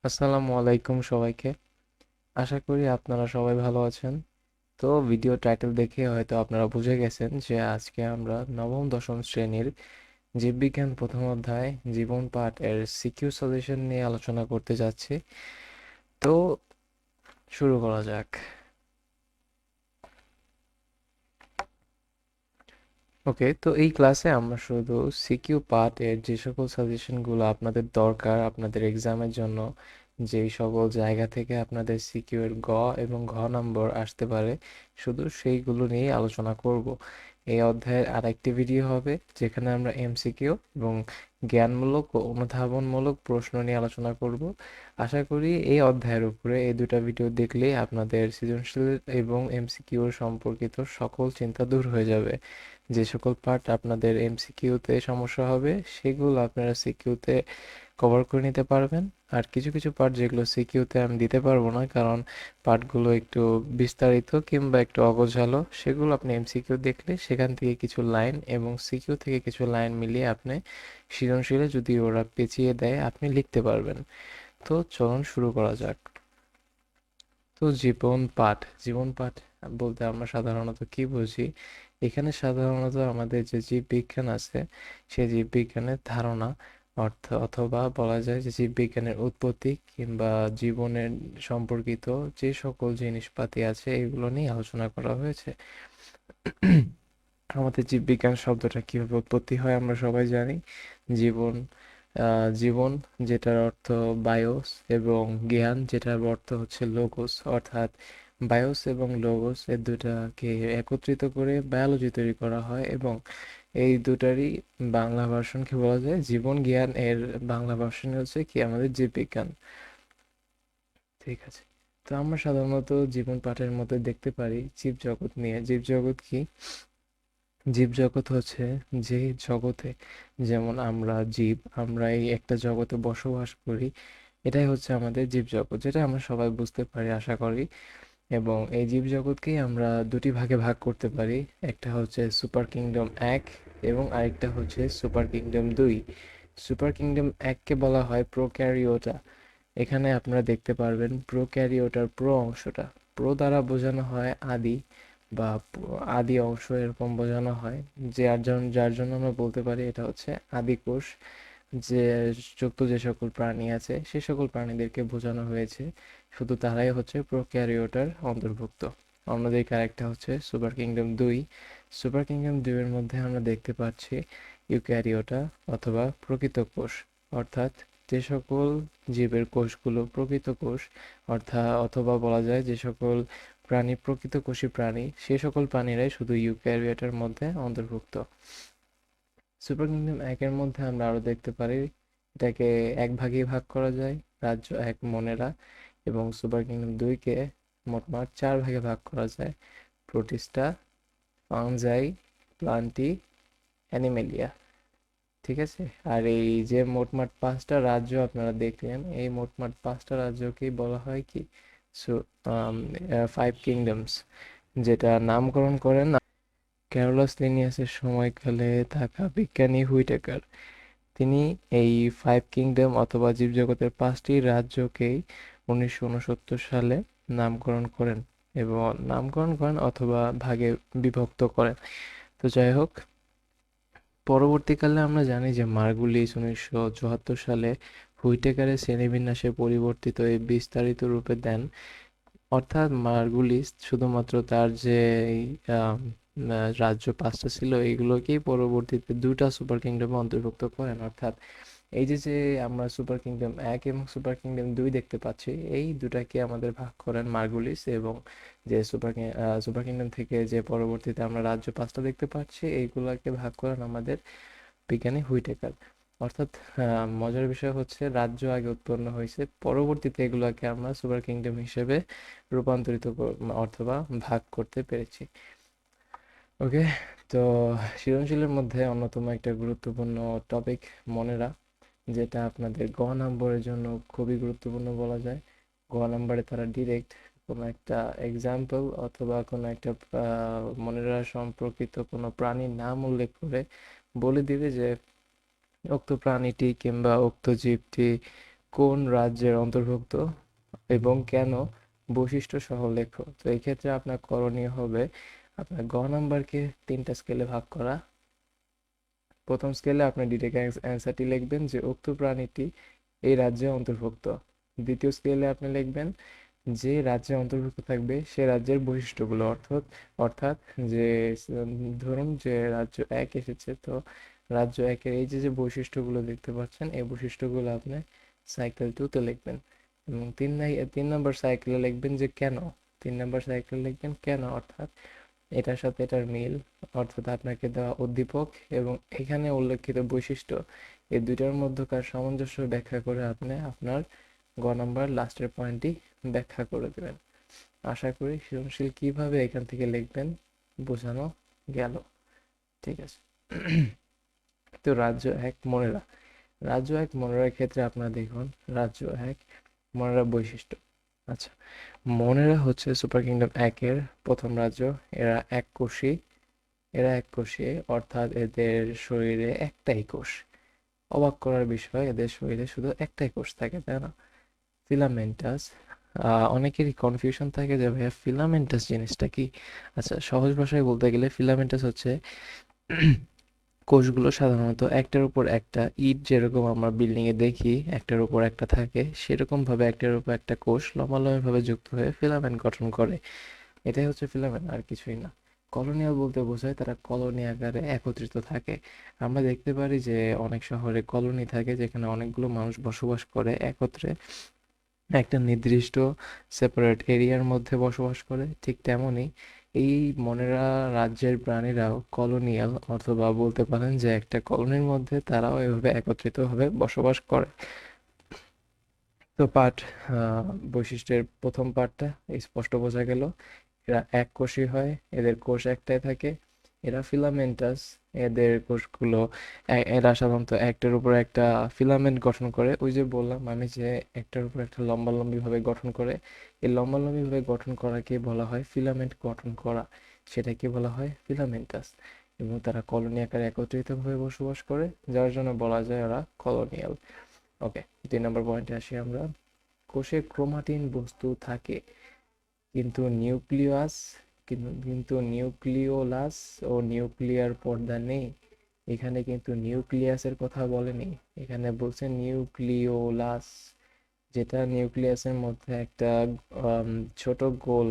আসসালামু আলাইকুম সবাইকে। আশা করি আপনারা সবাই ভালো আছেন। তো ভিডিও টাইটেল দেখে হয়তো আপনারা বুঝে গেছেন যে আজকে আমরা নবম দশম শ্রেণীর জীববিজ্ঞান প্রথম অধ্যায় জীবন পাঠ এর সিকিউ সাজেশন নিয়ে আলোচনা করতে যাচ্ছি। তো শুরু করা যাক। ওকে, তো এই ক্লাসে আমরা শুধু সিকিউ পার্ট এর যে সকল সাজেশনগুলো আপনাদের দরকার আপনাদের এক্সামের জন্য, যেই সকল জায়গা থেকে আপনাদের সিকিউ এর গ এবং ঘ নম্বর আসতে পারে, শুধু সেইগুলো নিয়ে আলোচনা করব। এই অধ্যায়ের আরেকটি ভিডিও হবে যেখানে আমরা এমসিকিউ এবং জ্ঞানমূলক ও অনুধাবনমূলক প্রশ্ন নিয়ে আলোচনা করব। আশা করি এই অধ্যায়ের উপরে এই দুটো ভিডিও দেখলেই আপনাদের সৃজনশীল এবং এমসিকিউ সম্পর্কিত সকল চিন্তা দূর হয়ে যাবে। যে সকল পার্ট আপনাদের এমসিকিউতে সমস্যা হবে সেগুলো আপনারা সিকিউতে কভার করে নিতে পারবেন। আর কিছু কিছু পার্ট যেগুলো সিকিউতে আমি দিতে পারবো না, কারণ পার্টগুলো একটু বিস্তারিত কিংবা একটু অগোছালো, সেগুলো আপনি এমসিকিউ দেখলে সেখান থেকে কিছু লাইন এবং সিকিউ থেকে কিছু লাইন মিলিয়ে আপনি সৃজনশীলে যদি ওরা পেঁচিয়ে দেয় আপনি লিখতে পারবেন। তো চলুন শুরু করা যাক। তো জীবন পাঠ বলতে আমরা সাধারণত কি বুঝি? এখানে সাধারণত আমাদের যে জীববিজ্ঞান আছে সেই জীববিজ্ঞানের ধারণা অথবা বলা যায় যে জীববিজ্ঞানের উৎপত্তি কিংবা জীবনের সম্পর্কিত যে সকল জিনিসপাতি আছে এগুলো নিয়ে আলোচনা করা হয়েছে। আমাদের জীববিজ্ঞান শব্দটা কিভাবে উৎপত্তি হয় আমরা সবাই জানি। জীবন জীবন যেটার অর্থ বায়োস, এবং জ্ঞান যেটার অর্থ হচ্ছে লোগোস, অর্থাৎ বায়োস এবং লোগোস এর দুটাকে একত্রিত করে বায়োলজি তৈরি করা হয়, এবং এই দুটারই বাংলা ভার্সনকে বলা যায় জীবন। জ্ঞান এর বাংলা ভার্সন হচ্ছে কি আমাদের জীববিজ্ঞান। ঠিক আছে, তো আমরা সাধারণত জীবন পাঠের মধ্যে দেখতে পারি জীবজগৎ নিয়ে। জীবজগৎ কি? জীবজগৎ হচ্ছে যে জগতে, যেমন আমরা জীব, আমরা এই একটা জগতে বসবাস করি, এটাই হচ্ছে আমাদের জীবজগৎ, যেটা আমরা সবাই বুঝতে পারি আশা করি। এবং এই জীবজগৎকেই আমরা দুটি ভাগে ভাগ করতে পারি। একটা হচ্ছে সুপার কিংডম 1 এবং আরেকটা হচ্ছে সুপার কিংডম 2। সুপার কিংডম 1কে বলা হয় প্রোক্যারিওটা। এখানে আপনারা দেখতে পারবেন প্রোক্যারিওটার প্রো অংশটা, প্রো দ্বারা বোঝানো হয় আদি বা আদি অংশ এরকম বোঝানো হয়, যার জন্য আমরা বলতে পারি এটা হচ্ছে আদি কোষ। যে যুক্ত যে সকল প্রাণী আছে সে সকল প্রাণীদেরকে বোঝানো হয়েছে, শুধু তারাই হচ্ছে প্রোক্যারিওটার অন্তর্ভুক্ত। অন্যদিকে আরেকটা হচ্ছে সুপার কিংডম 2। সুপার কিংডম 2 এর মধ্যে আমরা দেখতে পাচ্ছি ইউক্যারিওটা অথবা প্রকৃত কোষ, অর্থাৎ যে সকল জীবের কোষগুলো প্রকৃত কোষ, অথবা বলা যায় যে সকল প্রাণী প্রকৃত কোষী প্রাণী, সে সকল প্রাণীরাই শুধু ইউক্যারিওটার মধ্যে অন্তর্ভুক্ত। সুপার কিংডম 1 এর মধ্যে আমরা আরো দেখতে পারি এটাকে এক ভাগে ভাগ করা যায়, রাজ্য 1 মনেরা, এবং সুপার কিংডম 2 কে মোটমাট 4 ভাগে ভাগ করা যায়, প্রোটিস্টা, ফাঙ্গাই, প্লান্টি, অ্যানিমেলিয়া। ঠিক আছে, আর এই যে মোটমাট 5টা রাজ্য আপনারা দেখলেন, এই মোটমাট 5টা রাজ্যকেই বলা হয় কি? ফাইভ কিংডমস, যেটা নামকরণ করেন ক্যারোলাস লিনিয়াসের সময়কালে থাকা বিজ্ঞানী হুইটেকার। তিনি এই ফাইভ কিংডম অথবা জীবজগতের 5টি রাজ্যকেই 1969 সালে নামকরণ করেন, এবং নামকরণ করেন অথবা ভাগে বিভক্ত করেন। তো যাই হোক, পরবর্তীকালে আমরা জানি যে মার্গুলিস 1974 সালে হুইটেকারের শ্রেণীবিন্যাসে পরিবর্তিত এই বিস্তারিত রূপে দেন। অর্থাৎ মার্গুলিস শুধুমাত্র তার যে এই, রাজ্য 5টা ছিল এইগুলোকেই পরবর্তীতে 2টা সুপার কিংডমে অন্তর্ভুক্ত করেন। অর্থাৎ এই যে যে আমরা সুপার কিংডম 1 এবং সুপার কিংডম 2 দেখতে পাচ্ছি, এই দুটাকে আমাদের ভাগ করেন মার্গুলিস, এবং যে সুপার কিংডম থেকে যে পরবর্তীতে আমরা রাজ্য 5টা দেখতে পাচ্ছি এইগুলাকে ভাগ করেন আমাদের বিজ্ঞানী হুইটেকার। অর্থাৎ মজার বিষয় হচ্ছে রাজ্য আগে উৎপন্ন হয়েছে, পরবর্তীতে এগুলোকে আমরা সুপার কিংডম হিসেবে অথবা ভাগ করতে পেরেছি। ওকে, তো সৃজনশীলের মধ্যে অন্যতম একটা গুরুত্বপূর্ণ টপিক মনেরা, যেটা আপনাদের গ নম্বরের জন্য খুবই গুরুত্বপূর্ণ বলা যায়। গ নম্বরে তারা ডিরেক্ট কোনো একটা এক্সাম্পল অথবা কোনো একটা মনেরা সম্পর্কিত কোনো প্রাণীর নাম উল্লেখ করে বলে দিবে যে উক্ত প্রাণীটি কিংবা উক্ত জীবটি কোন রাজ্যের অন্তর্ভুক্ত এবং কেন, বৈশিষ্ট্য সহ লেখো। তো এই ক্ষেত্রে আপনার করণীয় হবে আপনার গ নাম্বারকে 3টা স্কেলে ভাগ করা। প্রথম স্কেলে আপনি ডিরেক্ট অ্যান্সারটি লিখবেন যে উক্ত প্রাণীটি এই রাজ্যে অন্তর্ভুক্ত। দ্বিতীয় স্কেলে আপনি লিখবেন যে রাজ্যে অন্তর্ভুক্ত থাকবে সে রাজ্যের বৈশিষ্ট্যগুলো, অর্থাৎ যে ধরুন যে রাজ্য 1 এসেছে, তো রাজ্য 1-এর এই যে যে বৈশিষ্ট্যগুলো দেখতে পাচ্ছেন এই বৈশিষ্ট্যগুলো আপনি সাইকেল 2-তে লিখবেন। এবং 3 নম্বর সাইকেলে লিখবেন যে কেন। 3 নম্বর সাইকেলে লিখবেন কেন, অর্থাৎ এটার সাথে এটার মিল, অর্থাৎ আপনাকে দেওয়া উদ্দীপক এবং এখানে উল্লেখিত বৈশিষ্ট্য, এই দুইটার মধ্যকার সামঞ্জস্য ব্যাখ্যা করে আপনি আপনার গ নাম্বার লাস্টের পয়েন্টটি ব্যাখ্যা করে দেবেন। আশা করি সৃজনশীল কিভাবে এখান থেকে লিখবেন বোঝানো গেল। ঠিক আছে। তো রাজ্য 1 মনেরা। রাজ্য 1 মনেরার ক্ষেত্রে আপনারা দেখুন রাজ্য 1 মনেরা বৈশিষ্ট্য। আচ্ছা, মনেরা হচ্ছে সুপার কিংডম 1-এর প্রথম রাজ্য। এরা এককোষী। অর্থাৎ এদের শরীরে একটাই কোষ। অবাক করার বিষয়, এদের শরীরে শুধু একটাই কোষ থাকে, তাই না? ফিলামেন্টাস। অনেকেরই কনফিউশন থাকে যে ভাইয়া ফিলামেন্টাস জিনিসটা কি। আচ্ছা, সহজ ভাষায় বলতে গেলে ফিলামেন্টাস হচ্ছে কোষগুলো সাধারণত একটার উপর একটা, ইট যেরকম আমরা বিল্ডিং এ দেখি একটার উপর একটা থাকে, সেরকম ভাবে একটার উপর একটা কোষ লম্বালম্বি ভাবে যুক্ত হয়ে ফিলামেন্ট গঠন করে। এটাই হচ্ছে ফিলামেন্ট, আর কিছুই না। কলোনিয়াল বলতে বোঝায় তারা কলোনি আকারে একত্রিত থাকে। আমরা দেখতে পারি যে অনেক শহরে কলোনি থাকে যেখানে অনেকগুলো মানুষ বসবাস করে একত্রে একটা নির্দিষ্ট সেপারেট এরিয়ার মধ্যে বসবাস করে। ঠিক তেমনই এই মনেরা রাজ্যের প্রাণীরাও কলোনিয়াল, অথবা বলতে পারেন যে একটা কলোনির মধ্যে তারাও এভাবে একত্রিতভাবে বসবাস করে। তো বৈশিষ্ট্যের প্রথম পার্টটা স্পষ্ট বোঝা গেল। এরা এককোষী হয়, এদের কোষ একটাই থাকে। এরা ফিলামেন্টাস, এদের কোষগুলো এরা সাধারণত একটার উপর একটা ফিলামেন্ট গঠন করে। ওই যে বললাম আমি যে একটার উপর একটা লম্বালম্বি ভাবে গঠন করে, এই লম্বালম্বি ভাবে গঠন করাকে বলা হয় ফিলামেন্ট গঠন করা, সেটাকে বলা হয় ফিলামেন্টাস। এবং তারা কলোনি আকারে একত্রিত ভাবে বসবাস করে, যার জন্য বলা যায় ওরা কলোনিয়াল। ওকে, 2 নম্বর পয়েন্টে আসি আমরা। কোষে ক্রোমাটিন বস্তু থাকে কিন্তু নিউক্লিওলাস ও নিউক্লিয়ার পর্দা নেই। এখানে কিন্তু নিউক্লিয়াসের কথা বলেনি, এখানে বলছে নিউক্লিওলাস, যেটা নিউক্লিয়াসের মধ্যে একটা আম, ছোট গোল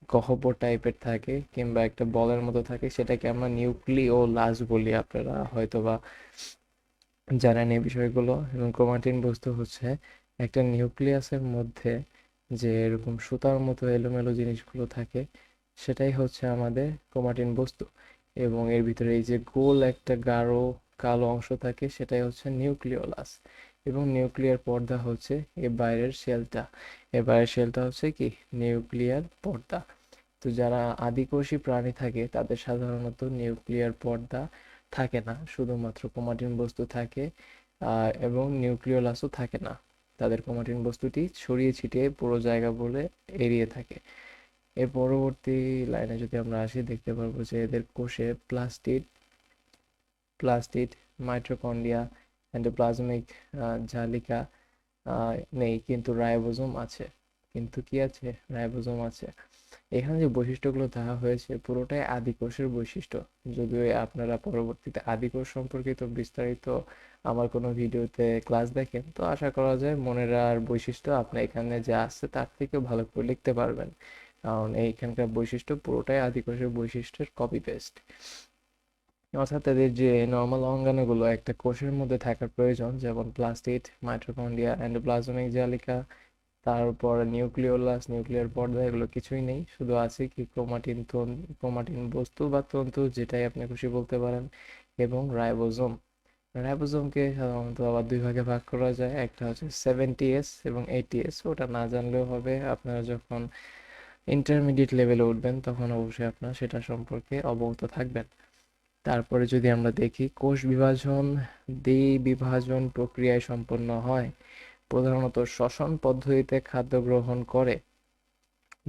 গহ্বর টাইপের থাকে কিংবা একটা বলের মতো থাকে, সেটাকে আমরা নিউক্লিওলাস বলি। আপনারা হয়তোবা জানেন এই বিষয়গুলো। এবং ক্রোমাটিন বস্তু হচ্ছে একটা নিউক্লিয়াসের মধ্যে যে এরকম সুতার মতো এলোমেলো জিনিসগুলো থাকে, সেটাই হচ্ছে আমাদের ক্রোমাটিন বস্তু। এবং এর ভিতরে এই যে গোল একটা গাঢ় কালো অংশ থাকে, সেটাই হচ্ছে নিউক্লিওলাস। এবং নিউক্লিয়ার পর্দা হচ্ছে এর বাইরের শেলটা হচ্ছে কি নিউক্লিয়ার পর্দা। তো যারা আদিকোষী প্রাণী থাকে তাদের সাধারণত নিউক্লিয়ার পর্দা থাকে না, শুধুমাত্র ক্রোমাটিন বস্তু থাকে। এবং নিউক্লিওলাসও থাকে না, তাদের ক্রোমাটিন বস্তুটি ছড়িয়ে ছিটিয়ে পুরো জায়গা বলে এড়িয়ে থাকে। এর পরবর্তী লাইনে যদি আমরা আসি দেখতে পারবো যে এদের কোষে প্লাস্টিড, মাইটোকন্ড্রিয়া, এন্ডোপ্লাজমিক জালিকা নেই, কিন্তু রাইবোজোম আছে। কিন্তু কি আছে? রাইবোজোম আছে। এখানে যে বৈশিষ্ট্যগুলো দেওয়া হয়েছে পুরোটাই আদিকোষের বৈশিষ্ট্য। যদিও আপনারা পরবর্তীতে আদিকোষ সম্পর্কিত বিস্তারিত আমার কোনো ভিডিওতে ক্লাস দেখেন, তো আশা করা যায় মনের আর বৈশিষ্ট্য আপনি এখানে যা আছে তার থেকেও ভালো করে লিখতে পারবেন, কারণ এইখানকার বৈশিষ্ট্য পুরোটাই আদিকোষের বৈশিষ্ট্যের কপি পেস্ট। অর্থাৎ এদের যে নর্মাল অঙ্গাণুগুলো একটা কোষের মধ্যে থাকার প্রয়োজন, যেমন প্লাস্টিড, মাইটোকন্ড্রিয়া, এন্ডোপ্লাজমিক জালিকা, তারপর নিউক্লিওলাস, নিউক্লিয়ার পর্দা, এগুলো কিছুই নেই। শুধু আছে কি ক্রোমাটিন বস্তু বা তন্তু, যেটাই আপনি খুশি বলতে পারেন, এবং রাইবোজোম। রাইবোজোমকে সাধারণত আবার 2 ভাগে ভাগ করা যায়, একটা হচ্ছে 70S এবং 80S। ওটা না জানলেও হবে, আপনারা যখন ইন্টারমিডিয়েট লেভেলে উঠবেন তখন অবশ্যই আপনারা সেটা সম্পর্কে অবগত থাকবেন। তারপরে যদি আমরা দেখি কোষ বিভাজন দ্বিবিভাজন প্রক্রিয়ায় সম্পন্ন হয়, প্রধানত শ্বসন পদ্ধতিতে খাদ্য গ্রহণ করে।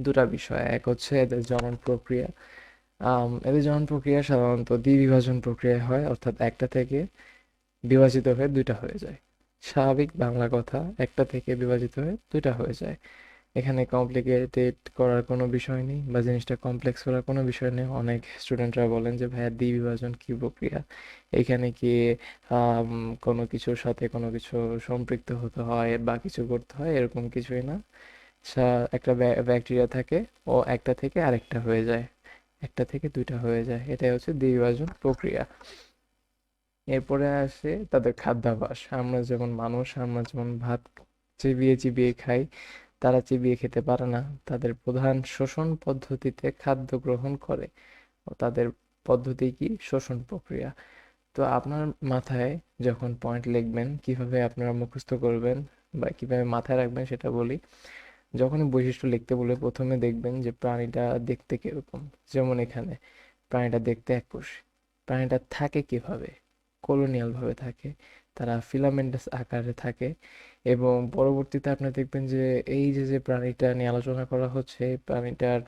দুটা বিষয়, এক হচ্ছে এদের জনন প্রক্রিয়া। এদের জনন প্রক্রিয়া সাধারণত দ্বিবিভাজন প্রক্রিয়ায় হয়, অর্থাৎ একটা থেকে বিভাজিত হয়ে 2টা হয়ে যায়। স্বাভাবিক বাংলা কথা একটা থেকে বিভাজিত হয়ে দুইটা হয়ে যায়। এখানে কমপ্লিকেটেড করার কোনো বিষয় নেই বা জিনিসটা কমপ্লেক্স করার কোনো বিষয় নেই। অনেক স্টুডেন্টরা বলেন যে ভাইয়া দ্বিবিভাজন কি প্রক্রিয়া, এখানে কি কোনো কিছুর সাথে কোনো কিছু সম্পৃক্ত হতে হয় বা কিছু করতে হয়, এরকম কিছুই না। একটা ব্যাকটেরিয়া থাকে, ও একটা থেকে আরেকটা হয়ে যায়, একটা থেকে দুইটা হয়ে যায়, এটাই হচ্ছে দ্বিবিভাজন প্রক্রিয়া। এরপরে আসে তাদের খাদ্যাভ্যাস। আমরা যেমন মানুষ, আমরা যেমন ভাত চিবিয়ে চিবিয়ে খাই, তারা চিবিয়ে খেতে পারে না। তাদের প্রধান শোষণ পদ্ধতিতে খাদ্য গ্রহণ করে, ও তাদের পদ্ধতি কি শোষণ প্রক্রিয়া। তো আপনার মাথায় যখন পয়েন্ট লিখবেন, কিভাবে আপনারা মুখস্থ করবেন বা কিভাবে মাথায় রাখবেন সেটা বলি। যখনই বৈশিষ্ট্য লিখতে বলে প্রথমে দেখবেন যে প্রাণীটা দেখতে কিরকম। যেমন এখানে প্রাণীটা দেখতে এককোষী। প্রাণীটা থাকে কিভাবে? কলোনিয়াল ভাবে থাকে, তারা ফিলামেন্টাস আকারে থাকে। এবং পরবর্তীতে আপনি দেখবেন যে এই যে যে প্রাণীটা নিয়ে আলোচনা করা হচ্ছে, এই প্রাণীটার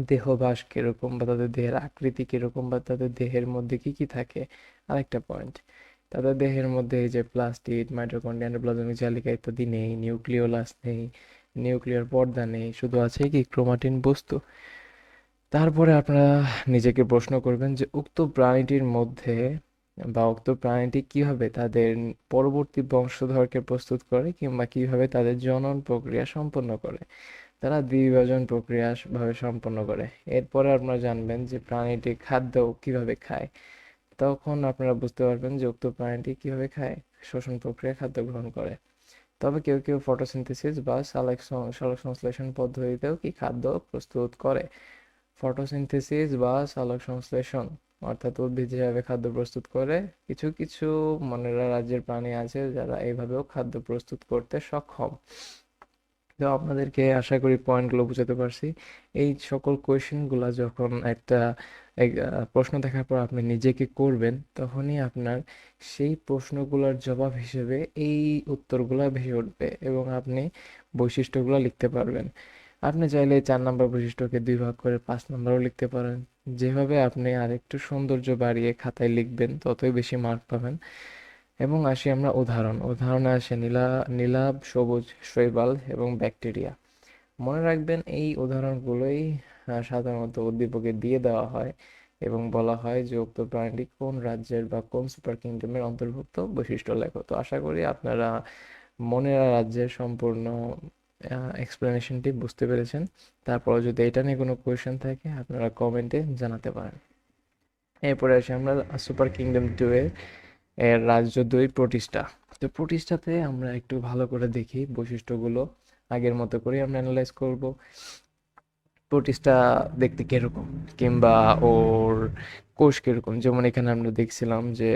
দেহবাস কিরকম বা তাদের দেহের আকৃতি কিরকম বা তাদের দেহের মধ্যে কি কি থাকে। আরেকটা পয়েন্ট, তাদের দেহের মধ্যে এই যে প্লাস্টিড, মাইটোকন্ড্রিয়া, এন্ডোপ্লাজমিক জালিকা ইত্যাদি নেই, নিউক্লিওলাস নেই, নিউক্লিয়ার পর্দা নেই, শুধু আছে কি ক্রোমাটিন বস্তু। তারপরে আপনারা নিজেকে প্রশ্ন করবেন যে উক্ত প্রাণীটির মধ্যে বা উক্ত প্রাণীটি কিভাবে তাদের পরবর্তী বংশধরকে প্রস্তুত করে কিংবা কিভাবে তাদের জনন প্রক্রিয়া সম্পন্ন করে। তারা দ্বিবিভাজন প্রক্রিয়া ভাবে সম্পন্ন করে। এরপরে আপনারা জানবেন যে প্রাণীটি খাদ্য কিভাবে খায়। তখন আপনারা বুঝতে পারবেন যে উক্ত প্রাণীটি কিভাবে খায়, শোষণ প্রক্রিয়া খাদ্য গ্রহণ করে। তবে কেউ কেউ ফটোসিনথেসিস বা সালোকসংশ্লেষণ পদ্ধতিতেও কি খাদ্য প্রস্তুত করে। ফটোসিনথেসিস বা সালোকসংশ্লেষণ অর্থাৎ উদ্ভিদ যেভাবে খাদ্য প্রস্তুত করে, কিছু কিছু মনেরা রাজ্যের প্রাণী আছে যারা এইভাবেও খাদ্য প্রস্তুত করতে সক্ষম। তো আপনাদেরকে আশা করি পয়েন্টগুলো বুঝাতে পারছি। এই সকল কোয়েশ্চেনগুলো যখন একটা প্রশ্ন দেখার পর আপনি নিজেকে করবেন, তখনই আপনার সেই প্রশ্নগুলোর জবাব হিসেবে এই উত্তরগুলো ভেসে উঠবে এবং আপনি বৈশিষ্ট্যগুলো লিখতে পারবেন। আপনি চাইলে 4 নম্বর বৈশিষ্ট্যকে 2 ভাগ করে 5 নম্বরও লিখতে পারেন। যেভাবে আপনি আরেকটু সৌন্দর্য বাড়িয়ে খাতায় লিখবেন, ততই বেশি মার্ক পাবেন। এবং আসি আমরা উদাহরণে আসে নীলাভ, সবুজ, শৈবাল এবং ব্যাকটেরিয়া। মনে রাখবেন এই উদাহরণগুলোই সাধারণত উদ্দীপকে দিয়ে দেওয়া হয় এবং বলা হয় যে উক্ত প্রাণীটি কোন রাজ্যের বা কোন সুপার কিংডমের অন্তর্ভুক্ত বৈশিষ্ট্য লেখো। তো আশা করি আপনারা মনেরা রাজ্যের সম্পূর্ণ এক্সপ্লেনেশনটি বুঝতে পেরেছেন। তারপর যদি এটা নিয়ে কোনো কোয়েশ্চেন থাকে আপনারা কমেন্টে জানাতে পারেন। এরপরে আসি আমরা সুপার কিংডম 2 এর রাজ্য 2 প্রতিষ্ঠা। তো প্রতিষ্ঠাতে আমরা একটু ভালো করে দেখি বৈশিষ্ট্যগুলো। আগের মতো করে আমরা অ্যানালাইজ করব প্রতিষ্ঠা দেখতে কিরকম, কিংবা ওর কোষ কিরকম। যেমন এখানে আমরা দেখছিলাম যে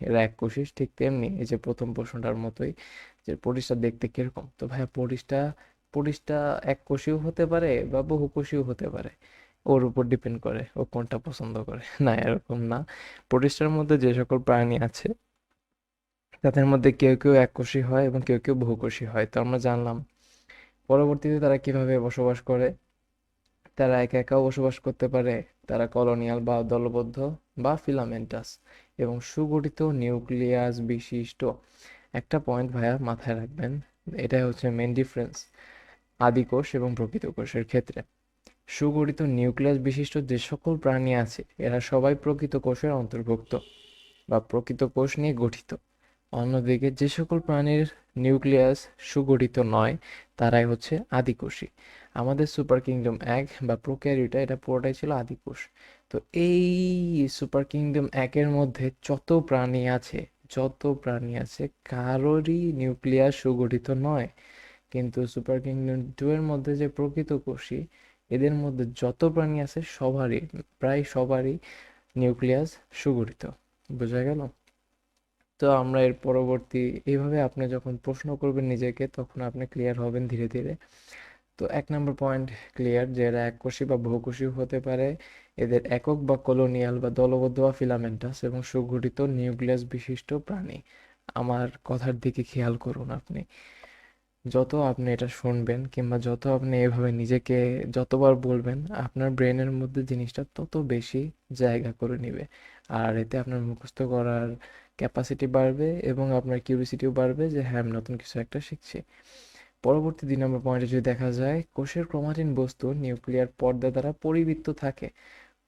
এরা এক কোষী, ঠিক তেমনি এই যে প্রথম প্রশ্নটার মতোই যে প্রতিষ্ঠা দেখতে কিরকম। তো ভাইয়া প্রতিষ্ঠা প্রতিষ্ঠা এক কোষীয় হতে পারে বা বহু কোষীয় হতে পারে, ওর উপর ডিপেন্ড করে ও কোনটা পছন্দ করে। না, এরকম না। প্রতিষ্ঠার মধ্যে যে সকল প্রাণী আছে তাদের মধ্যে কেউ কেউ এককোষী হয় এবং কেউ কেউ বহুকোষী হয়। তো আমরা জানলাম পরবর্তীতে তারা কিভাবে বসবাস করে। তারা একা একাও বসবাস করতে পারে, তারা কলোনিয়াল বা দলবদ্ধ বা ফিলামেন্টাস এবং সুগঠিত নিউক্লিয়াস বিশিষ্ট। একটা পয়েন্ট ভাইয়া মাথায় রাখবেন, এটাই হচ্ছে মেন ডিফারেন্স আদি কোষ এবং প্রকৃত কোষের ক্ষেত্রে। সুগঠিত নিউক্লিয়াস বিশিষ্ট যে সকল প্রাণী আছে এরা সবাই প্রকৃত কোষের অন্তর্ভুক্ত বা প্রকৃত কোষ নিয়ে গঠিত। অন্যদিকে যে সকল প্রাণীর নিউক্লিয়াস সুগঠিত নয় তারাই হচ্ছে আদিকোষী। আমাদের সুপার কিংডম 1 বা প্রোক্যারিওটা এটা পুরোটাই ছিল আদিকোষ। তো এই সুপার কিংডম 1 এর মধ্যে যত প্রাণী আছে কারোরই নিউক্লিয়াস সুগঠিত নয়। কিন্তু সুপার কিংডম 2 এর মধ্যে যে প্রকৃত কোষী, এদের মধ্যে যত প্রাণী আছে সবারই, প্রায় সবারই নিউক্লিয়াস সুগঠিত। বোঝা গেল? তো আমরা এর পরবর্তী এইভাবে আপনি যখন প্রশ্ন করবেন নিজেকে, তখন আপনি ক্লিয়ার হবেন ধীরে ধীরে। তো 1 নম্বর পয়েন্ট ক্লিয়ার যে এরা এককোষী বা বহুকোষী হতে পারে। এদের একক বা কলোনিয়াল বা দলবদ্ধ বা ফিলামেন্টাস এবং সুগঠিত নিউক্লিয়াস বিশিষ্ট প্রাণী। আমার কথার দিকে খেয়াল করুন আপনি। যত আপনি এটা শুনবেন কিংবা যত আপনি এভাবে নিজেকে যতবার বলবেন, আপনার ব্রেনের মধ্যে জিনিসটা তত বেশি জায়গা করে নেবে। আর এতে আপনার মুখস্থ করার ক্যাপাসিটি বাড়বে এবং আপনার কিউরিসিটিও বাড়বে যে হ্যাঁ আমি নতুন কিছু একটা শিখছি। পরবর্তী 2 নম্বর পয়েন্টে যদি দেখা যায়, কোষের ক্রোমাটিন বস্তু নিউক্লিয়ার পর্দা দ্বারা পরিবৃত্ত থাকে।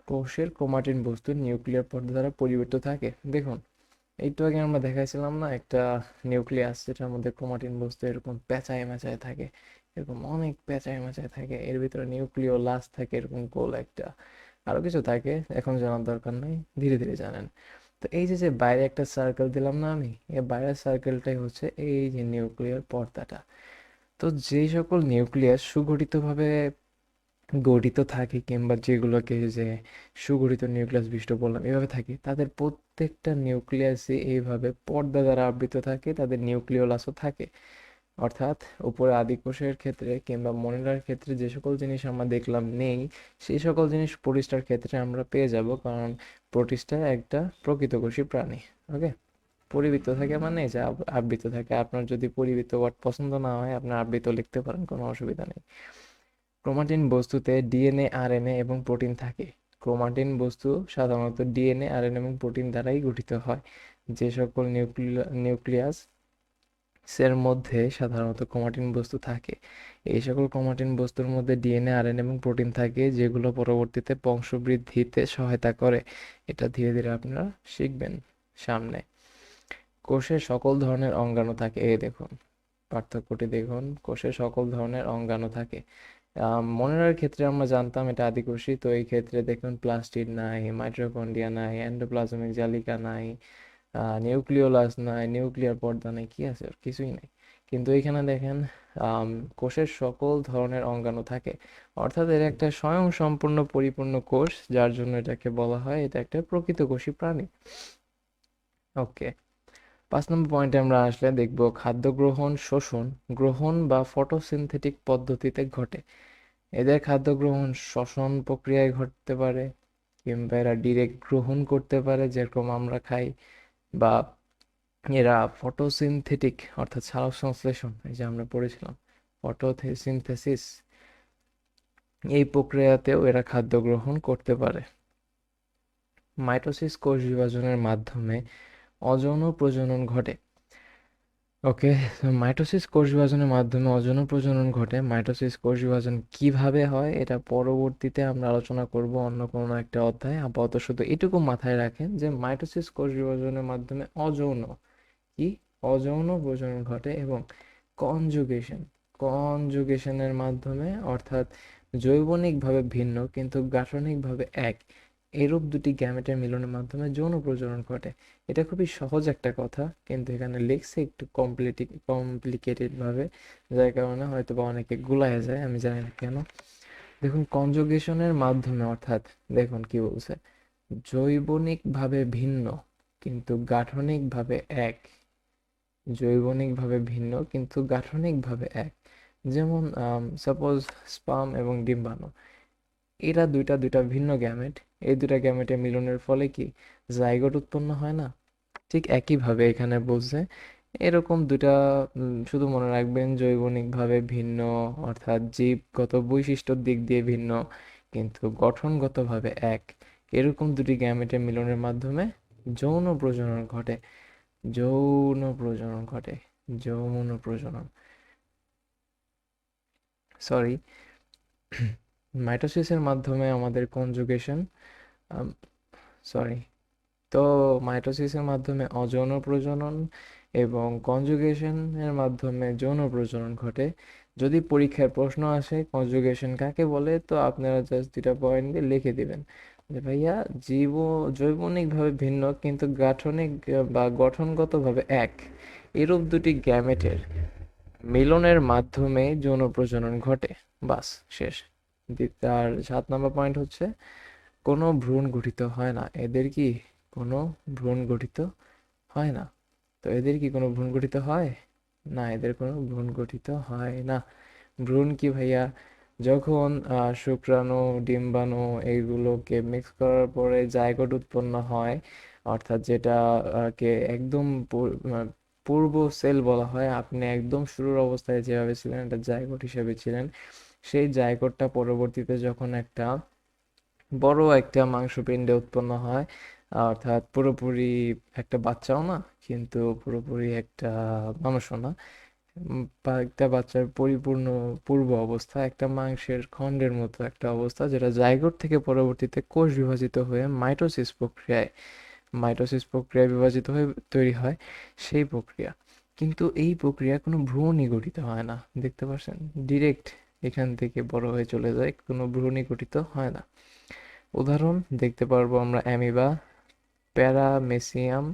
কোষের ক্রোমাটিন বস্তু নিউক্লিয়ার পর্দা দ্বারা পরিবৃত্ত থাকে। দেখুন, একটু আগে আমরা দেখাইছিলাম না একটা নিউক্লিয়াস যেটার মধ্যে ক্রোমাটিন বস্তু এরকম পেঁচায় মেচায় থাকে, এরকম অনেক পেঁচায় মেচায় থাকে, এর ভিতরে নিউক্লিওলাস থাকে এরকম গোল একটা, আরো কিছু থাকে, এখন জানার দরকার নেই, ধীরে ধীরে জানেন। তো এই যে যে বাইরে একটা সার্কেল দিলাম না আমি, এই বাইরের সার্কেলটাই হচ্ছে এই যে নিউক্লিয়ার পর্দাটা। তো যেই সকল নিউক্লিয়াস সুগঠিতভাবে গঠিত থাকে কিংবা যেগুলোকে যে সুগঠিত নিউক্লিয়াস বিশিষ্ট বললাম এভাবে থাকে, তাদের প্রত্যেকটা নিউক্লিয়াসই এইভাবে পর্দা দ্বারা আবৃত থাকে, তাদের নিউক্লিওলাসও থাকে। অর্থাৎ উপরে আদিকোষের ক্ষেত্রে কিংবা মনিলার ক্ষেত্রে যে সকল জিনিস আমরা দেখলাম নেই, সেই সকল জিনিস প্রোটিস্টার ক্ষেত্রে আমরা পেয়ে যাব, কারণ প্রোটিস্টা একটা প্রকৃতকোষী প্রাণী। ওকে, পরিবৃত্ত থাকে মানে যে আবৃত থাকে। আপনার যদি পরিবৃত্ত ওয়ার্ড পছন্দ না হয় আপনার আবৃত লিখতে পারেন, কোনো অসুবিধা নেই। ক্রোমাটিন বস্তুতে ডিএনএ, আরএনএ এবং প্রোটিন থাকে। ক্রোমাটিন বস্তু সাধারণত ডিএনএ, আরএনএ এবং প্রোটিন দ্বারাই গঠিত হয়। যে সকল নিউক্লিয়াস এর মধ্যে সাধারণত ক্রোমাটিন বস্তু থাকে, এই সকল ক্রোমাটিন বস্তুর মধ্যে ডিএনএ, আরএনএ এবং প্রোটিন থাকে, যেগুলো পরবর্তীতে বংশবৃদ্ধিতে সহায়তা করে। এটা ধীরে ধীরে আপনারা শিখবেন সামনে। কোষে সকল ধরনের অঙ্গাণু থাকে, এই দেখুন পার্থক্যটি দেখুন, কোষে সকল ধরনের অঙ্গাণু থাকে। মনেরার ক্ষেত্রে আমরা জানতাম এটা আদিকোষী, তো এই ক্ষেত্রে দেখুন প্লাস্টিড নাই, মাইটোকন্ড্রিয়া নাই, এন্ডোপ্লাজমিক জালিকা নাই, নিউক্লিওলাস নাই, নিউক্লিয়ার পর্দা নাই, কি আছে আর কিছুই নাই। কিন্তু এখানে দেখেন কোষের সকল ধরনের অঙ্গাণু থাকে, অর্থাৎ এর একটা স্বয়ং সম্পূর্ণ পরিপূর্ণ কোষ, যার জন্য এটাকে বলা হয় এটা একটা প্রকৃত কোষী প্রাণী। ওকে, 5 নম্বর পয়েন্টে আমরা আসলে দেখব খাদ্য গ্রহণ, শোষণ, গ্রহণ বা ফটোসিনথেটিক পদ্ধতিতে ঘটে। এদের খাদ্য গ্রহণ শ্বসন প্রক্রিয়ায় ঘটতে পারে, কিংবা এরা ডিরেক্ট গ্রহণ করতে পারে যেরকম আমরা খাই, বা এরা ফটোসিনথেটিক অর্থাৎ সালোক সংশ্লেষণ, এই যে আমরা পড়েছিলাম ফটোসিনথেসিস, এই প্রক্রিয়াতেও এরা খাদ্য গ্রহণ করতে পারে। মাইটোসিস কোষ বিভাজনের মাধ্যমে অযৌন প্রজনন ঘটে। ওকে, মাইটোসিস কোষ বিভাজনের মাধ্যমে অযৌন প্রজনন ঘটে। মাইটোসিস কোষ বিভাজন কিভাবে হয় এটা পরবর্তীতে আমরা আলোচনা করব অন্য কোনো একটা অধ্যায়ে। আপাতত শুধু এটুকু মাথায় রাখেন যে মাইটোসিস কোষ বিভাজনের মাধ্যমে অযৌন কি অযৌন প্রজনন ঘটে, এবং কনজুগেশন, কনজুগেশনের মাধ্যমে অর্থাৎ জৈবনিকভাবে ভিন্ন কিন্তু গাঠনিকভাবে এক, এরূপ দুটি গ্যামেটের মিলনের মাধ্যমে যৌন প্রজনন ঘটে। এটা খুবই সহজ একটা কথা, কিন্তু এখানে লিখছে একটু কমপ্লিকেটেড ভাবে, যার কারণে হয়তো বা অনেকে গুলায় যায়, আমি জানি না কেন। দেখুন, কনজুগেশনের মাধ্যমে অর্থাৎ দেখুন কি বলছে, জৈবনিকভাবে ভিন্ন কিন্তু গাঠনিকভাবে এক, জৈবনিকভাবে ভিন্ন কিন্তু গাঠনিকভাবে এক। যেমন সাপোজ স্পার্ম এবং ডিম্বাণু, এরা দুইটা দুইটা ভিন্ন গ্যামেট, এই দুইটা গ্যামেটের মিলনের ফলে কি জাইগোট উৎপন্ন হয় না? ঠিক একইভাবে এখানে বলছে এরকম দুইটা, শুধু মনে রাখবেন জৈবনিকভাবে ভিন্ন অর্থাৎ জীবগত বৈশিষ্ট্যর দিক দিয়ে ভিন্ন কিন্তু গঠনগতভাবে এক, এরকম দুটি গ্যামেটের মিলনের মাধ্যমে যৌন প্রজনন ঘটে। যৌন প্রজনন ঘটে, যৌন প্রজনন, সরি, মাইটোসিসের মাধ্যমে আমাদের কনজুগেশন, সরি, তো মাইটোসিসের মাধ্যমে অযৌন প্রজনন এবং কনজুগেশনের মাধ্যমে যৌন প্রজনন ঘটে। যদি পরীক্ষায় প্রশ্ন আসে কনজুগেশন কাকে বলে, তো আপনারা জাস্ট দুটা পয়েন্ট দিয়ে লিখে দিবেন যে ভাইয়া জৈবনিকভাবে ভিন্ন কিন্তু গাঠনিক বা গঠনগতভাবে এক, এরূপ দুটি গ্যামেটের মিলনের মাধ্যমে যৌন প্রজনন ঘটে। বাস, শেষ। আর 7 নম্বর পয়েন্ট হচ্ছে কোনো ভ্রূণ গঠিত হয় না। এদের কি কোনো ভ্রূণ গঠিত হয় না? তো এদের কি কোনো ভ্রূণ গঠিত হয় না? এদের কোনো ভ্রূণ গঠিত হয় না। ভ্রূণ কি ভাইয়া, যখন শুক্রাণু, ডিম্বাণু এইগুলোকে মিক্স করার পরে জাইগোট উৎপন্ন হয়, অর্থাৎ যেটা কে একদম পূর্ব সেল বলা হয়, আপনি একদম শুরুর অবস্থায় যেভাবে ছিলেন এটা জাইগোট হিসেবে ছিলেন, সেই জাইগোটটা পরবর্তীতে যখন একটা বড় একটা মাংসপিণ্ডে উৎপন্ন হয়, অর্থাৎ পুরোপুরি একটা বাচ্চাও না, কিন্তু পুরোপুরি একটা মানুষও না। বা একটা বাচ্চার পরিপূর্ণ পূর্ব অবস্থা, একটা মাংসের খণ্ডের মতো একটা অবস্থা, যেটা জাইগোট থেকে পরবর্তীতে কোষ বিভাজিত হয়ে মাইটোসিস প্রক্রিয়ায় বিভাজিত হয়ে তৈরি হয় সেই প্রক্রিয়া। কিন্তু এই প্রক্রিয়া কোনো ভ্রূণই গঠিত হয় না, দেখতে পাচ্ছেন? ডিরেক্ট এখান থেকে বড় হয়ে চলে যায়, কোনো ভ্রূণই গঠিত হয় না। উদাহরণ দেখতে পারবো আমরা অ্যামিবা, প্যারামেসিয়াম,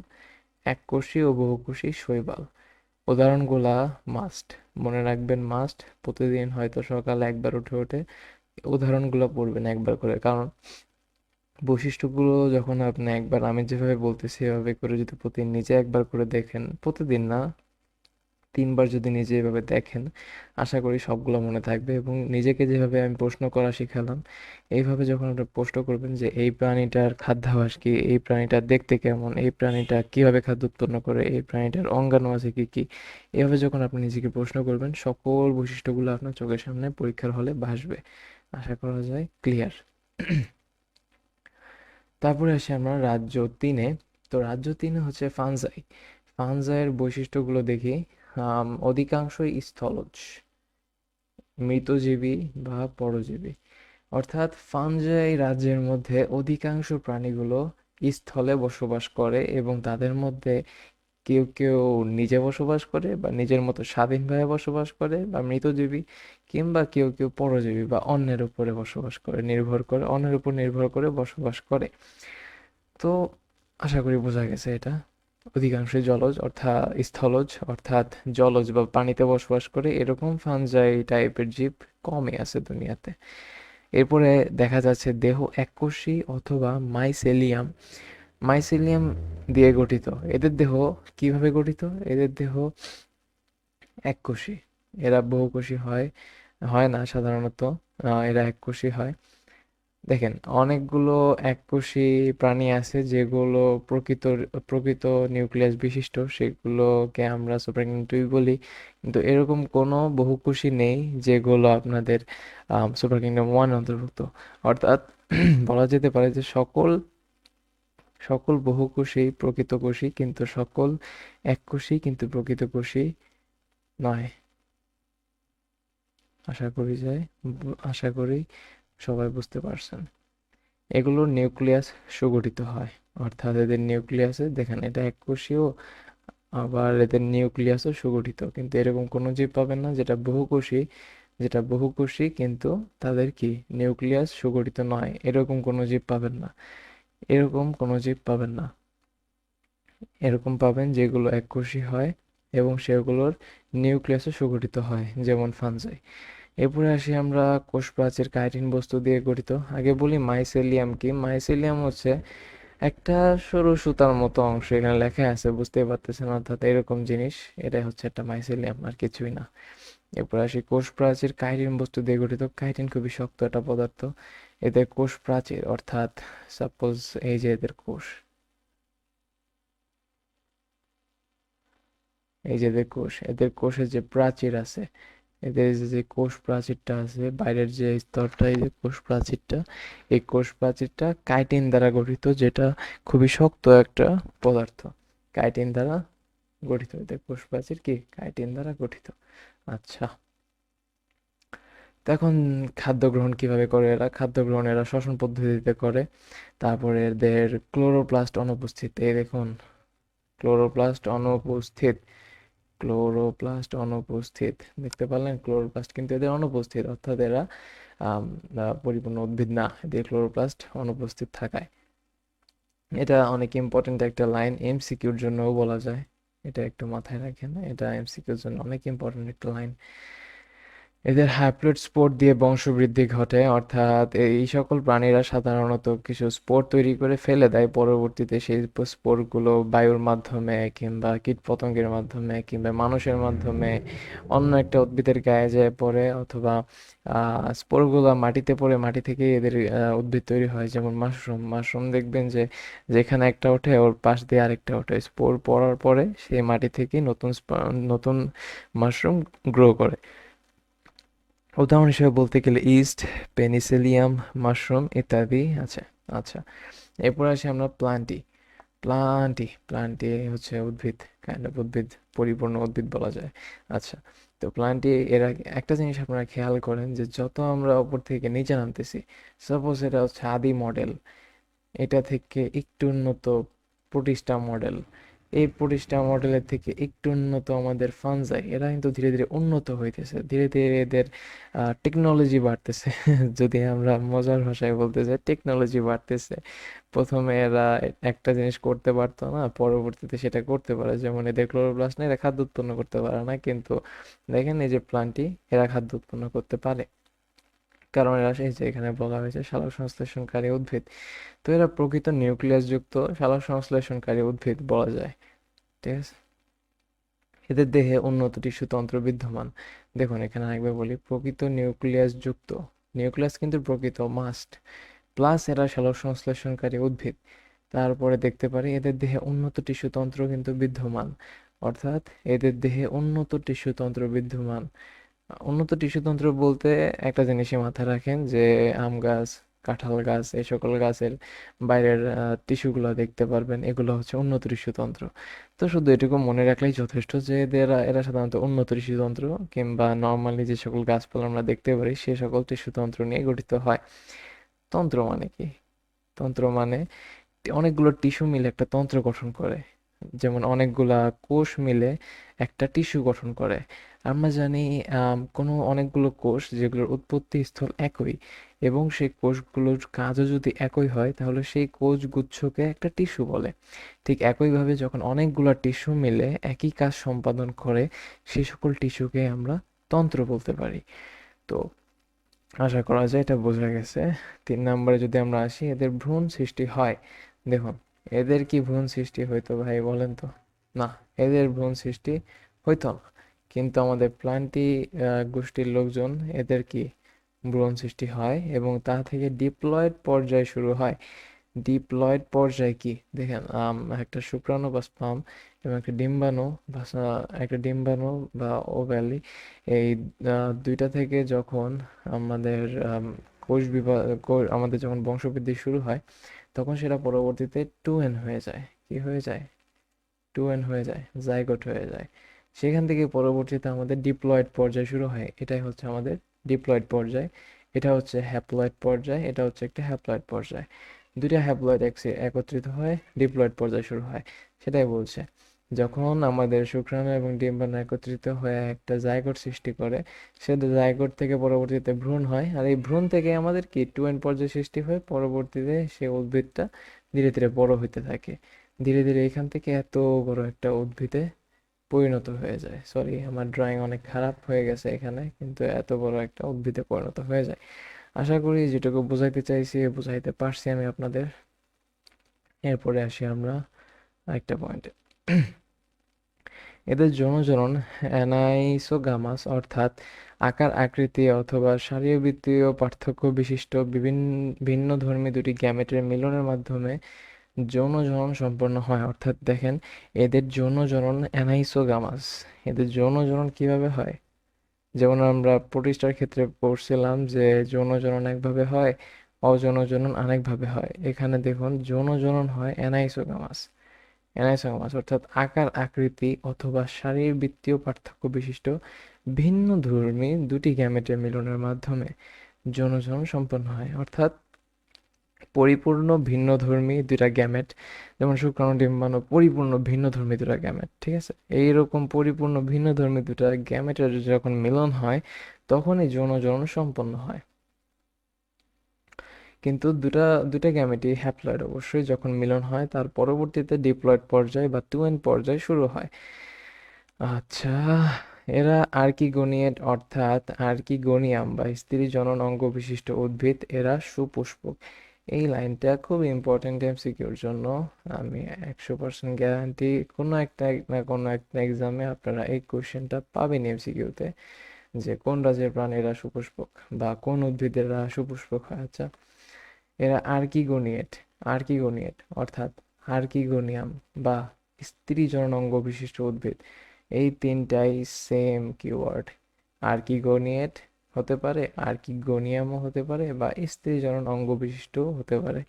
এককোষী ও বহুকোষী শৈবাল। উদাহরণগুলা মাস্ট, মনে রাখবেন মাস্ট, প্রতিদিন হয়তো সকালে একবার উঠে উঠে উদাহরণগুলো পড়বেন একবার করে, কারণ বৈশিষ্ট্যগুলো যখন আপনি একবার, আমি যেভাবে বলতেছি এভাবে করে যদি প্রতিদিন নিজে একবার করে দেখেন, প্রতিদিন না 3 বার যদি নিজে এভাবে দেখেন, আশা করি সবগুলো মনে থাকবে। এবং নিজেকে যেভাবে আমি প্রশ্ন করা শিখালাম, এইভাবে যখন আপনি প্রশ্ন করবেন যে এই প্রাণীটার খাদ্যাভ্যাস কি, এই প্রাণীটা দেখতে কেমন, এই প্রাণীটা কিভাবে খাদ্য উৎপন্ন করে, এই প্রাণীটার অঙ্গাণু আছে কি কি, এভাবে যখন আপনি নিজেকে প্রশ্ন করবেন, সকল বৈশিষ্ট্যগুলো আপনার চোখের সামনে পরীক্ষার হলে ভাসবে। আশা করা যায় ক্লিয়ার। তারপরে আসি আমরা রাজ্য 3-এ। তো রাজ্য 3 হচ্ছে ফানজাই। ফানজাইয়ের বৈশিষ্ট্যগুলো দেখি। অধিকাংশই স্থলজ, মৃতজীবী বা পরজীবী। অর্থাৎ ফানজাই রাজ্যের মধ্যে অধিকাংশ প্রাণীগুলো স্থলে বসবাস করে, এবং তাদের মধ্যে কেউ কেউ নিজে বসবাস করে বা নিজের মতো স্বাধীনভাবে বসবাস করে বা মৃতজীবী, কিংবা কেউ কেউ পরজীবী বা অন্যের উপরে বসবাস করে, অন্যের উপর নির্ভর করে বসবাস করে। তো আশা করি বোঝা গেছে এটা। অধিকাংশই জলজ, অর্থাৎ স্থলজ, অর্থাৎ জলজ বা পানিতে বসবাস করে, এরকম ফানজাই টাইপের জীব কমই আছে দুনিয়াতে। এরপরে দেখা যাচ্ছে দেহ এককোষী অথবা মাইসেলিয়াম। মাইসেলিয়াম দিয়ে গঠিত। এদের দেহ কিভাবে গঠিত? এদের দেহ এককোষী। এরা বহুকোষী হয় হয় না সাধারণত। এরা এককোষী হয়। দেখেন, অনেকগুলো এককোষী প্রাণী আছে যেগুলো প্রকৃত প্রকৃত নিউক্লিয়াস বিশিষ্ট, সেগুলোকে আমরা সুপারকিংটুই বলি। কিন্তু এরকম কোনো বহুকোষী নেই যেগুলো আপনাদের সুপার কিংডম 1 অন্তর্ভুক্ত। অর্থাৎ বলা যেতে পারে যে সকল সকল বহুকোষী প্রকৃত কোষী, কিন্তু সকল এককোষী কিন্তু প্রকৃত কোষী নয়। আশা করি সবাই বুঝতে পারছেন। এগুলোর নিউক্লিয়াস সুগঠিত হয়, অর্থাৎ এদের নিউক্লিয়াসে দেখেন এটা এককোষীয়, আবার এদের নিউক্লিয়াসও সুগঠিত। কিন্তু এরকম কোনো জীব পাবেন না যেটা বহুকোষী কিন্তু তাদের কি নিউক্লিয়াস সুগঠিত নয়, এরকম কোনো জীব পাবেন না। এরকম কোনো জীব পাবেন না। এরকম পাবেন যেগুলো এককোষী হয় এবং সেগুলোর নিউক্লিয়াসও সুগঠিত হয়, যেমন ফানজাই। এরপরে আসি আমরা কোষ প্রাচীর কাইটিন বস্তু দিয়ে গঠিত। আগে বলি মাইসেলিয়াম কি। মাইসেলিয়াম হচ্ছে একটা সরু সুতার মতো অংশ, এখানে লেখা আছে বুঝতেই পারতেছেন, অর্থাৎ এরকম জিনিস। এটাই হচ্ছে একটা মাইসেলিয়াম, আর কিছুই না। এরপর আসি কোষ প্রাচীর কাইটিন বস্তু দিয়ে গঠিত। কাইটিন খুবই শক্ত একটা পদার্থ। এদের কোষ প্রাচীর, অর্থাৎ সাপোজ এই যে এদের কোষ, এই যে এদের কোষের যে প্রাচীর আছে, এদের যে কোষ প্রাচীরটা আছে, বাইরের যে স্তরটা, এই যে কোষ প্রাচীরটা, এই কোষ প্রাচীরটা কাইটিন দ্বারা গঠিত, যেটা খুবই শক্ত একটা পদার্থ। কাইটিন দ্বারা গঠিত। এদের কোষ প্রাচীর কি কাইটিন দ্বারা গঠিত। আচ্ছা, তো এখন খাদ্য গ্রহণ কিভাবে করে এরা? খাদ্য গ্রহণ এরা শ্বসন পদ্ধতিতে করে। তারপরে এদের ক্লোরোপ্লাস্ট অনুপস্থিত। এই দেখুন, ক্লোরোপ্লাস্ট অনুপস্থিত। ক্লোরোপ্লাস্ট অনুপস্থিত, দেখতে পারলেন? ক্লোরোপ্লাস্ট কিন্তু এদের অনুপস্থিত, অর্থাৎ এরা পরিপূর্ণ উদ্ভিদ না, এদের ক্লোরোপ্লাস্ট অনুপস্থিত থাকায়। এটা অনেক ইম্পর্টেন্ট একটা লাইন, এমসিকিউর জন্যও বলা যায়। এটা একটু মাথায় রাখেন, এটা এমসিকিউর জন্য অনেক ইম্পর্টেন্ট একটা লাইন। এদের হ্যাপ্লয়েড স্পোর দিয়ে বংশবৃদ্ধি ঘটে, অর্থাৎ এই সকল প্রাণীরা সাধারণত কিছু স্পোর তৈরি করে ফেলে দেয়, পরবর্তীতে সেই স্পোরগুলো বায়ুর মাধ্যমে কিংবা কীটপতঙ্গের মাধ্যমে কিংবা মানুষের মাধ্যমে অন্য একটা উদ্ভিদের গায়ে যেয়ে পড়ে, অথবা স্পোরগুলো মাটিতে পড়ে, মাটি থেকে এদের উদ্ভিদ তৈরি হয়। যেমন মাশরুম দেখবেন যে যেখানে একটা ওঠে ওর পাশ দিয়ে আরেকটা ওঠে, স্পোর পড়ার পরে সেই মাটি থেকে নতুন মাশরুম গ্রো করে। উদাহরণ হিসেবে বলতে গেলে ইস্ট, পেনিসিলিয়াম, মাশরুম ইত্যাদি আছে। আচ্ছা, এরপর আসি আমরা প্লান্টি। প্লান্টি হচ্ছে উদ্ভিদ, কাইন্ড অফ উদ্ভিদ, পরিপূর্ণ উদ্ভিদ বলা যায়। আচ্ছা, তো প্লান্টি এর আগে একটা জিনিস আপনারা খেয়াল করেন যে যত আমরা উপর থেকে নিচে নামতেছি, সাপোজ এটা হচ্ছে আদি মডেল, এটা থেকে একটু উন্নত প্রোটিস্টা মডেল, এই প্রোটিস্টা মডেলের থেকে একটু উন্নত আমাদের ফানজাই, এরা কিন্তু ধীরে ধীরে উন্নত হইতেছে, ধীরে ধীরে এদের টেকনোলজি বাড়তেছে। যদি আমরা মজার ভাষায় বলতে চাই, টেকনোলজি বাড়তেছে। প্রথমে এরা একটা জিনিস করতে পারতো না, পরবর্তীতে সেটা করতে পারে। যেমন এদের ক্লোরোপ্লাস্ট নেই, এরা খাদ্য উৎপন্ন করতে পারে না, কিন্তু দেখেন এই যে প্লান্টই, এরা খাদ্য উৎপন্ন করতে পারে। কারণ এরা এই যে এখানে বলা হয়েছে সালোক সংশ্লেষণকারী উদ্ভিদ। তো এরা প্রকৃত নিউক্লিয়াস যুক্ত সালোক সংশ্লেষণকারী উদ্ভিদ বলা যায়। ঠিক আছে, এদের দেহে উন্নত টিস্যুতন্ত্র বিদ্যমান। দেখুন এখানে আরেকবার বলি, প্রকৃত নিউক্লিয়াস যুক্ত, নিউক্লিয়াস কিন্তু প্রকৃত মাস্ট, প্লাস এরা সালোক সংশ্লেষণকারী উদ্ভিদ। তারপরে দেখতে পারি এদের দেহে উন্নত টিস্যুতন্ত্র কিন্তু বিদ্যমান, অর্থাৎ এদের দেহে উন্নত টিস্যুতন্ত্র বিদ্যমান। উন্নত টিস্যুতন্ত্র বলতে একটা জিনিসই মাথায় রাখেন যে আম গাছ, কাঁঠাল গাছ, এই সকল গাছের বাইরের টিস্যুগুলো দেখতে পারবেন, এগুলো হচ্ছে উন্নত টিস্যুতন্ত্র। তো শুধু এটুকু মনে রাখলেই যথেষ্ট যে এরা সাধারণত উন্নত টিস্যুতন্ত্র, কিংবা নর্মালি যে সকল গাছপালা আমরা দেখতে পারি সে সকল টিস্যুতন্ত্র নিয়ে গঠিত হয়। তন্ত্র মানে কি? তন্ত্র মানে অনেকগুলো টিস্যু মিলে একটা তন্ত্র গঠন করে, যেমন অনেকগুলা কোষ মিলে একটা টিস্যু গঠন করে। আমরা জানি কোনো অনেকগুলো কোষ যেগুলোর উৎপত্তি স্থল একই, এবং সেই কোষগুলোর কাজও যদি একই হয় তাহলে সেই কোষ গুচ্ছকে একটা টিস্যু বলে। ঠিক একইভাবে যখন অনেকগুলো টিস্যু মিলে একই কাজ সম্পাদন করে, সেই সকল টিস্যুকে আমরা তন্ত্র বলতে পারি। তো আশা করা যায় এটা বোঝা গেছে। 3 নম্বরে যদি আমরা আসি, এদের ভ্রূণ সৃষ্টি হয়। দেখুন, এদের কি ভ্রূণ সৃষ্টি হইতো ভাই বলেন তো? না, এদের ভ্রূণ সৃষ্টি হইতো না। কিন্তু আমাদের প্লান্টি গোষ্ঠীর লোকজন, এদের কি ভ্রূণ সৃষ্টি হয়, এবং তা থেকে ডিপ্লয়েড পর্যায় শুরু হয়। ডিপ্লয়েড পর্যায়ে কি দেখেন, একটা শুক্রাণু বা স্পার্ম এবং একটা ডিম্বাণু বা একটা ডিম্বাণু বা ওভালি, এই দুইটা থেকে যখন আমাদের কোষ বিভাগ, আমাদের যখন বংশবৃদ্ধি শুরু হয়, তখন সেটা পরবর্তীতে 2n হয়ে যায়। কি হয়ে যায়? 2n হয়ে যায়, জাইগোট হয়ে যায়। সেখান থেকে পরবর্তীতে আমাদের ডিপ্লয়েড পর্যায় শুরু হয়, এটাই হচ্ছে আমাদের ডিপ্লয়েড পর্যায়। এটা হচ্ছে হ্যাপ্লয়েড পর্যায়, এটা হচ্ছে একটা হ্যাপ্লয়েড পর্যায়। দুইটা হ্যাপ্লয়েড একত্রিত হয়, ডিপ্লয়েড পর্যায় শুরু হয়। সেটাই বলছে, যখন আমাদের শুক্রাণু এবং ডিম্বাণু একত্রিত হয়ে একটা জাইগোট সৃষ্টি করে, সে জাইগোট থেকে পরবর্তীতে ভ্রূণ হয়, আর এই ভ্রূণ থেকে আমাদের কি 2n পর্যায় সৃষ্টি হয়। পরবর্তীতে সে উদ্ভিদটা ধীরে ধীরে বড় হইতে থাকে, ধীরে ধীরে এখান থেকে এত বড় একটা উদ্ভিদে পরিণত হয়ে যায়। সরি, আমার ড্রয়িং অনেক খারাপ হয়ে গেছে এখানে, কিন্তু এত বড় একটা উদ্ভিদে পরিণত হয়ে যায়। আশা করি যেটুকু বোঝাইতে চাইছি বুঝাইতে পারছি আমি আপনাদের। এরপরে আসি আমরা আরেকটা পয়েন্টে। এদের যৌনজনন অ্যানাইসোগামাস, অর্থাৎ আকার আকৃতি অথবা শারীরবৃত্তীয় পার্থক্য বিশিষ্ট বিভিন্ন ভিন্নধর্মী দুটি গ্যামেটের মিলনের মাধ্যমে যৌন জনন সম্পন্ন হয়। অর্থাৎ দেখেন, এদের যৌন জনন অ্যানাইসোগামাস। এদের যৌন জনন কিভাবে হয়? যেমন আমরা প্রোটিস্টার ক্ষেত্রে পড়ছিলাম যে যৌন জনন একভাবে হয়, অযৌন জনন আরেকভাবে হয়। এখানে দেখুন যৌন জনন হয় অ্যানাইসোগামাস। অ্যানাইসোগামাস অর্থাৎ আকার আকৃতি অথবা শারীরবৃত্তীয় পার্থক্য বিশিষ্ট ভিন্নধর্মী দুটি গ্যামেটের মিলনের মাধ্যমে যৌন জনন সম্পন্ন হয়। অর্থাৎ পরিপূর্ণ ভিন্নধর্মী দুইটা গ্যামেট, যেমন শুক্রাণু ডিম্বাণু পরিপূর্ণ ভিন্নধর্মী দুইটা গ্যামেট, ঠিক আছে? এইরকম পরিপূর্ণ ভিন্নধর্মী দুইটা গ্যামেটের যখন মিলন হয়, তখনই যৌন জনন সম্পন্ন হয়। কিন্তু দুটা গ্যামেটই হ্যাপ্লয়েড অবশ্যই, যখন মিলন হয় তার পরবর্তীতে ডিপ্লয়েড পর্যায় বা 2n পর্যায় শুরু হয়। আচ্ছা, এরা আর্কিগোনিয়েট, অর্থাৎ আর্কিগোনিয়াম বা স্ত্রী জনন অঙ্গ বিশিষ্ট উদ্ভিদ। এরা সুপুষ্পক। এই লাইনটা খুব ইম্পর্টেন্ট এমসিকিউর জন্য। আমি 100% গ্যারান্টি কোনো একটা না কোনো একটা এক্সামে আপনারা এই কোশ্চেনটা পাবেন এমসিকিউতে, যে কোন রাজ্যের প্রাণ এরা সুপুষ্পক বা কোন উদ্ভিদেরা সুপুষ্পক হয়। আচ্ছা, এরা আর্কিগোনিয়েট। আর্কিগোনিয়েট অর্থাৎ আর্কিগোনিয়াম বা স্ত্রী জনন অঙ্গ বিশিষ্ট উদ্ভিদ। এই তিনটাই সেম কিওয়ার্ড, আর্কিগোনিয়েট, হতে পারে, আর্কিগোনিয়ামও হতে পারে, বা স্ত্রী জনন অঙ্গ বিশিষ্টও হতে পারে।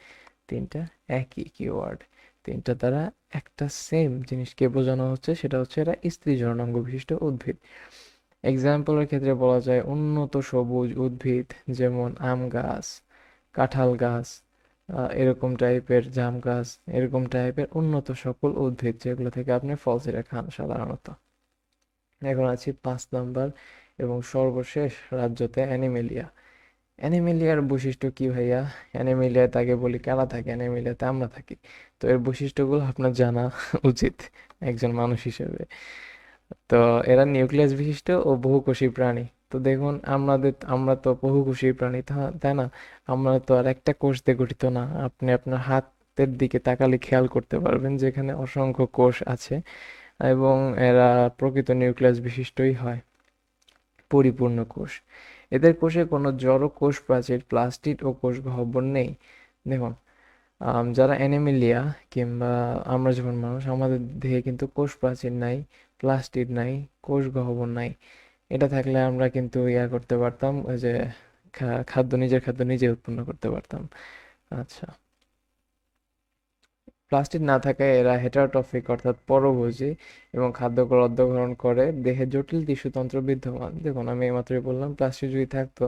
তিনটা একই কিওয়ার্ড, তিনটা দ্বারা একটা সেম জিনিসকে বোঝানো হচ্ছে, সেটা হচ্ছে এরা স্ত্রী জনন অঙ্গ বিশিষ্ট উদ্ভিদ। এক্সাম্পলের ক্ষেত্রে বলা যায় উন্নত সবুজ উদ্ভিদ, যেমন আম গাছ, কাঁঠাল গাছ, এরকম টাইপের জাম গাছ, এরকম টাইপের উন্নত সকল উদ্ভিদ যেগুলো থেকে আপনি ফল ছিঁড়ে খান সাধারণত। এখন আছি 5 নাম্বার এবং সর্বশেষ রাজ্যতে, অ্যানিমেলিয়া। অ্যানিমেলিয়ার বৈশিষ্ট্য কি ভাইয়া? অ্যানিমেলিয়াতে আগে বলি কারা থাকে, অ্যানিমেলিয়াতে আমরা থাকি। তো এর বৈশিষ্ট্যগুলো আপনার জানা উচিত একজন মানুষ হিসেবে। তো এরা নিউক্লিয়াস বিশিষ্ট ও বহুকোষী প্রাণী। তো দেখুন, আমরা তো বহুকোষী প্রাণী, তাই না? আমরা তো আর একটা কোষ দিয়ে গঠিত না। আপনি আপনার হাতের দিকে তাকালে খেয়াল করতে পারবেন যেখানে অসংখ্য কোষ আছে, এবং এরা প্রকৃত নিউক্লিয়াস বিশিষ্টই হয়, পরিপূর্ণ কোষ। এদের কোষে কোনো জড় কোষ প্রাচীর, প্লাস্টিড ও কোষ গহ্বর নেই। দেখুন, যারা অ্যানিমেলিয়া কিংবা আমরা যখন মানুষ, আমাদের দেহে কিন্তু কোষ প্রাচীর নাই, প্লাস্টিড নাই, কোষ গহ্বর নাই। এটা থাকলে আমরা কিন্তু করতে পারতাম, ওই যে নিজের খাদ্য নিজে উৎপন্ন করতে পারতাম। আচ্ছা, প্লাস্টিড না থাকায় এরা হেটারোট্রফিক অর্থাৎ পরভোজী, এবং খাদ্য গ্রহণ গ্রহণ করে। দেহে জটিল টিস্যুতন্ত্র বিদ্যমান। দেখুন, আমি এইমাত্রই বললাম প্লাস্টিড যদি থাকতো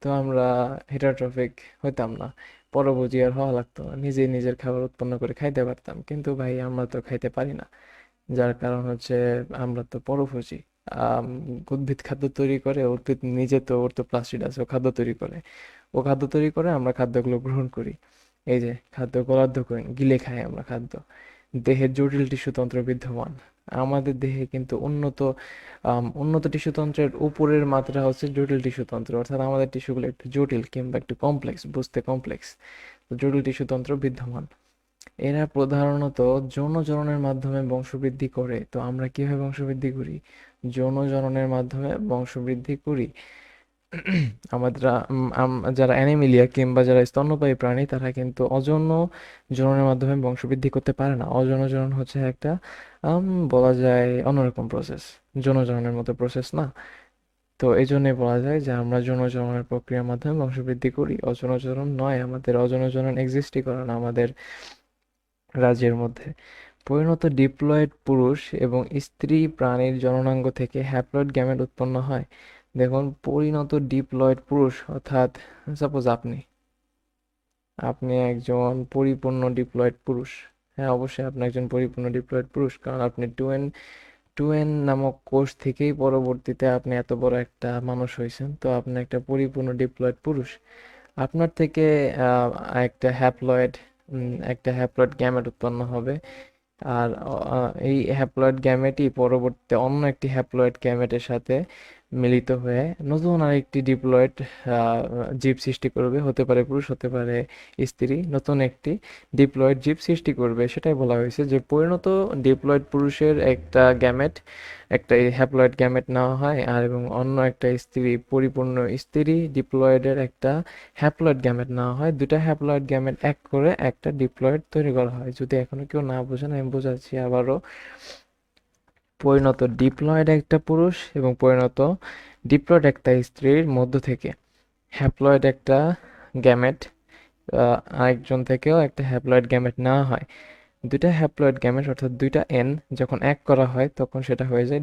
তো আমরা হেটারোট্রফিক হইতাম না, পরভোজী আর হওয়া লাগতো না, নিজেই নিজের খাবার উৎপন্ন করে খাইতে পারতাম। কিন্তু ভাই আমরা তো খাইতে পারি না, যার কারণ হচ্ছে আমরা তো পরভোজী। আম, উদ্ভিদ খাদ্য তৈরি করে, উদ্ভিদ নিজে তো, ওর তো প্লাস্টিড আছে, ও খাদ্য তৈরি করে, ও খাদ্য তৈরি করে, আমরা খাদ্যগুলো গ্রহণ করি। এই যে খাদ্য গলাধ করি, গিলে খাই আমরা খাদ্য। দেহের জটিল টিস্যুতন্ত্র বিদ্যমান। আমাদের দেহে কিন্তু উন্নত টিস্যুতন্ত্রের উপরের মাত্রা হচ্ছে জটিল টিস্যুতন্ত্র, অর্থাৎ আমাদের টিস্যুগুলো একটু জটিল কিংবা একটু কমপ্লেক্স, বুঝতে কমপ্লেক্স। তো জটিল টিস্যুতন্ত্র বিদ্যমান। এরা প্রধানত যৌন জননের মাধ্যমে বংশবৃদ্ধি করে। তো আমরা কিভাবে বংশবৃদ্ধি করি? যৌন জননের মাধ্যমে বংশবৃদ্ধি করি। আমাদের যারা অ্যানিমিলিয়া কিংবা যারা স্তন্যপায়ী প্রাণী, তারা কিন্তু অযৌন জননের মাধ্যমে বংশবৃদ্ধি করতে পারে না। অযৌন জনন হচ্ছে একটা বলা যায় অন্যরকম প্রসেস, যৌন জননের মতো প্রসেস না। তো এই জন্যই বলা যায় যে আমরা যৌন জননের প্রক্রিয়ার মাধ্যমে বংশবৃদ্ধি করি, অযৌন জনন নয়। আমাদের অযৌন জনন এক্সিস্টই করে না আমাদের রাজ্যের মধ্যে। পরিণত ডিপ্লয়েড পুরুষ এবং স্ত্রী প্রাণীর জননাঙ্গ থেকে হ্যাপ্লয়েড গ্যামেট উৎপন্ন হয়। দেখুন, পরিণত ডিপ্লয়েড পুরুষ অর্থাৎ সাপোজ আপনি আপনি একজন পরিপূর্ণ ডিপ্লয়েড পুরুষ। হ্যাঁ, অবশ্যই আপনি একজন পরিপূর্ণ ডিপ্লয়েড পুরুষ, কারণ আপনি টুয়েন নামক কোষ থেকেই পরবর্তীতে আপনি এত বড় একটা মানুষ হয়েছেন। তো আপনি একটা পরিপূর্ণ ডিপ্লয়েড পুরুষ। আপনার থেকে আহ, একটা হ্যাপ্লয়েড গ্যামেট উৎপন্ন হবে। আর এই হ্যাপ্লয়েড গ্যামেটই পরবর্তীতে অন্য একটি হ্যাপ্লয়েড গ্যামেটের সাথে মিলিত হয়ে নতুন আরেকটি ডিপ্লয়েড জীব সৃষ্টি করবে, হতে পারে পুরুষ, হতে পারে স্ত্রী। নতুন একটি ডিপ্লয়েড জীব সৃষ্টি করবে, সেটাই বলা হয়েছে যে পরিণত ডিপ্লয়েড পুরুষের একটা গ্যামেট, একটা হ্যাপ্লয়েড গ্যামেট নেওয়া হয়, আর এবং অন্য একটা পরিপূর্ণ স্ত্রী ডিপ্লয়েডের একটা হ্যাপ্লয়েড গ্যামেট নেওয়া হয়। দুটা হ্যাপ্লয়েড গ্যামেট এক করে একটা ডিপ্লয়েড তৈরি করা হয়। যদি এখনো কেউ না বোঝেন, আমি বোঝাচ্ছি আবারও। পরিণত ডিপ্লয়েড একটা পুরুষ এবং পরিণত ডিপ্লয়েড একটা স্ত্রীর মধ্য থেকে হ্যাপ্লয়েড একটা গ্যামেট, আরেকজন থেকেও একটা হ্যাপ্লয়েড গ্যামেট নেওয়া হয়। দুইটা হ্যাপ্লয়েড গ্যামেট অর্থাৎ দুইটা এন যখন এক করা হয় তখন সেটা হয়ে যায়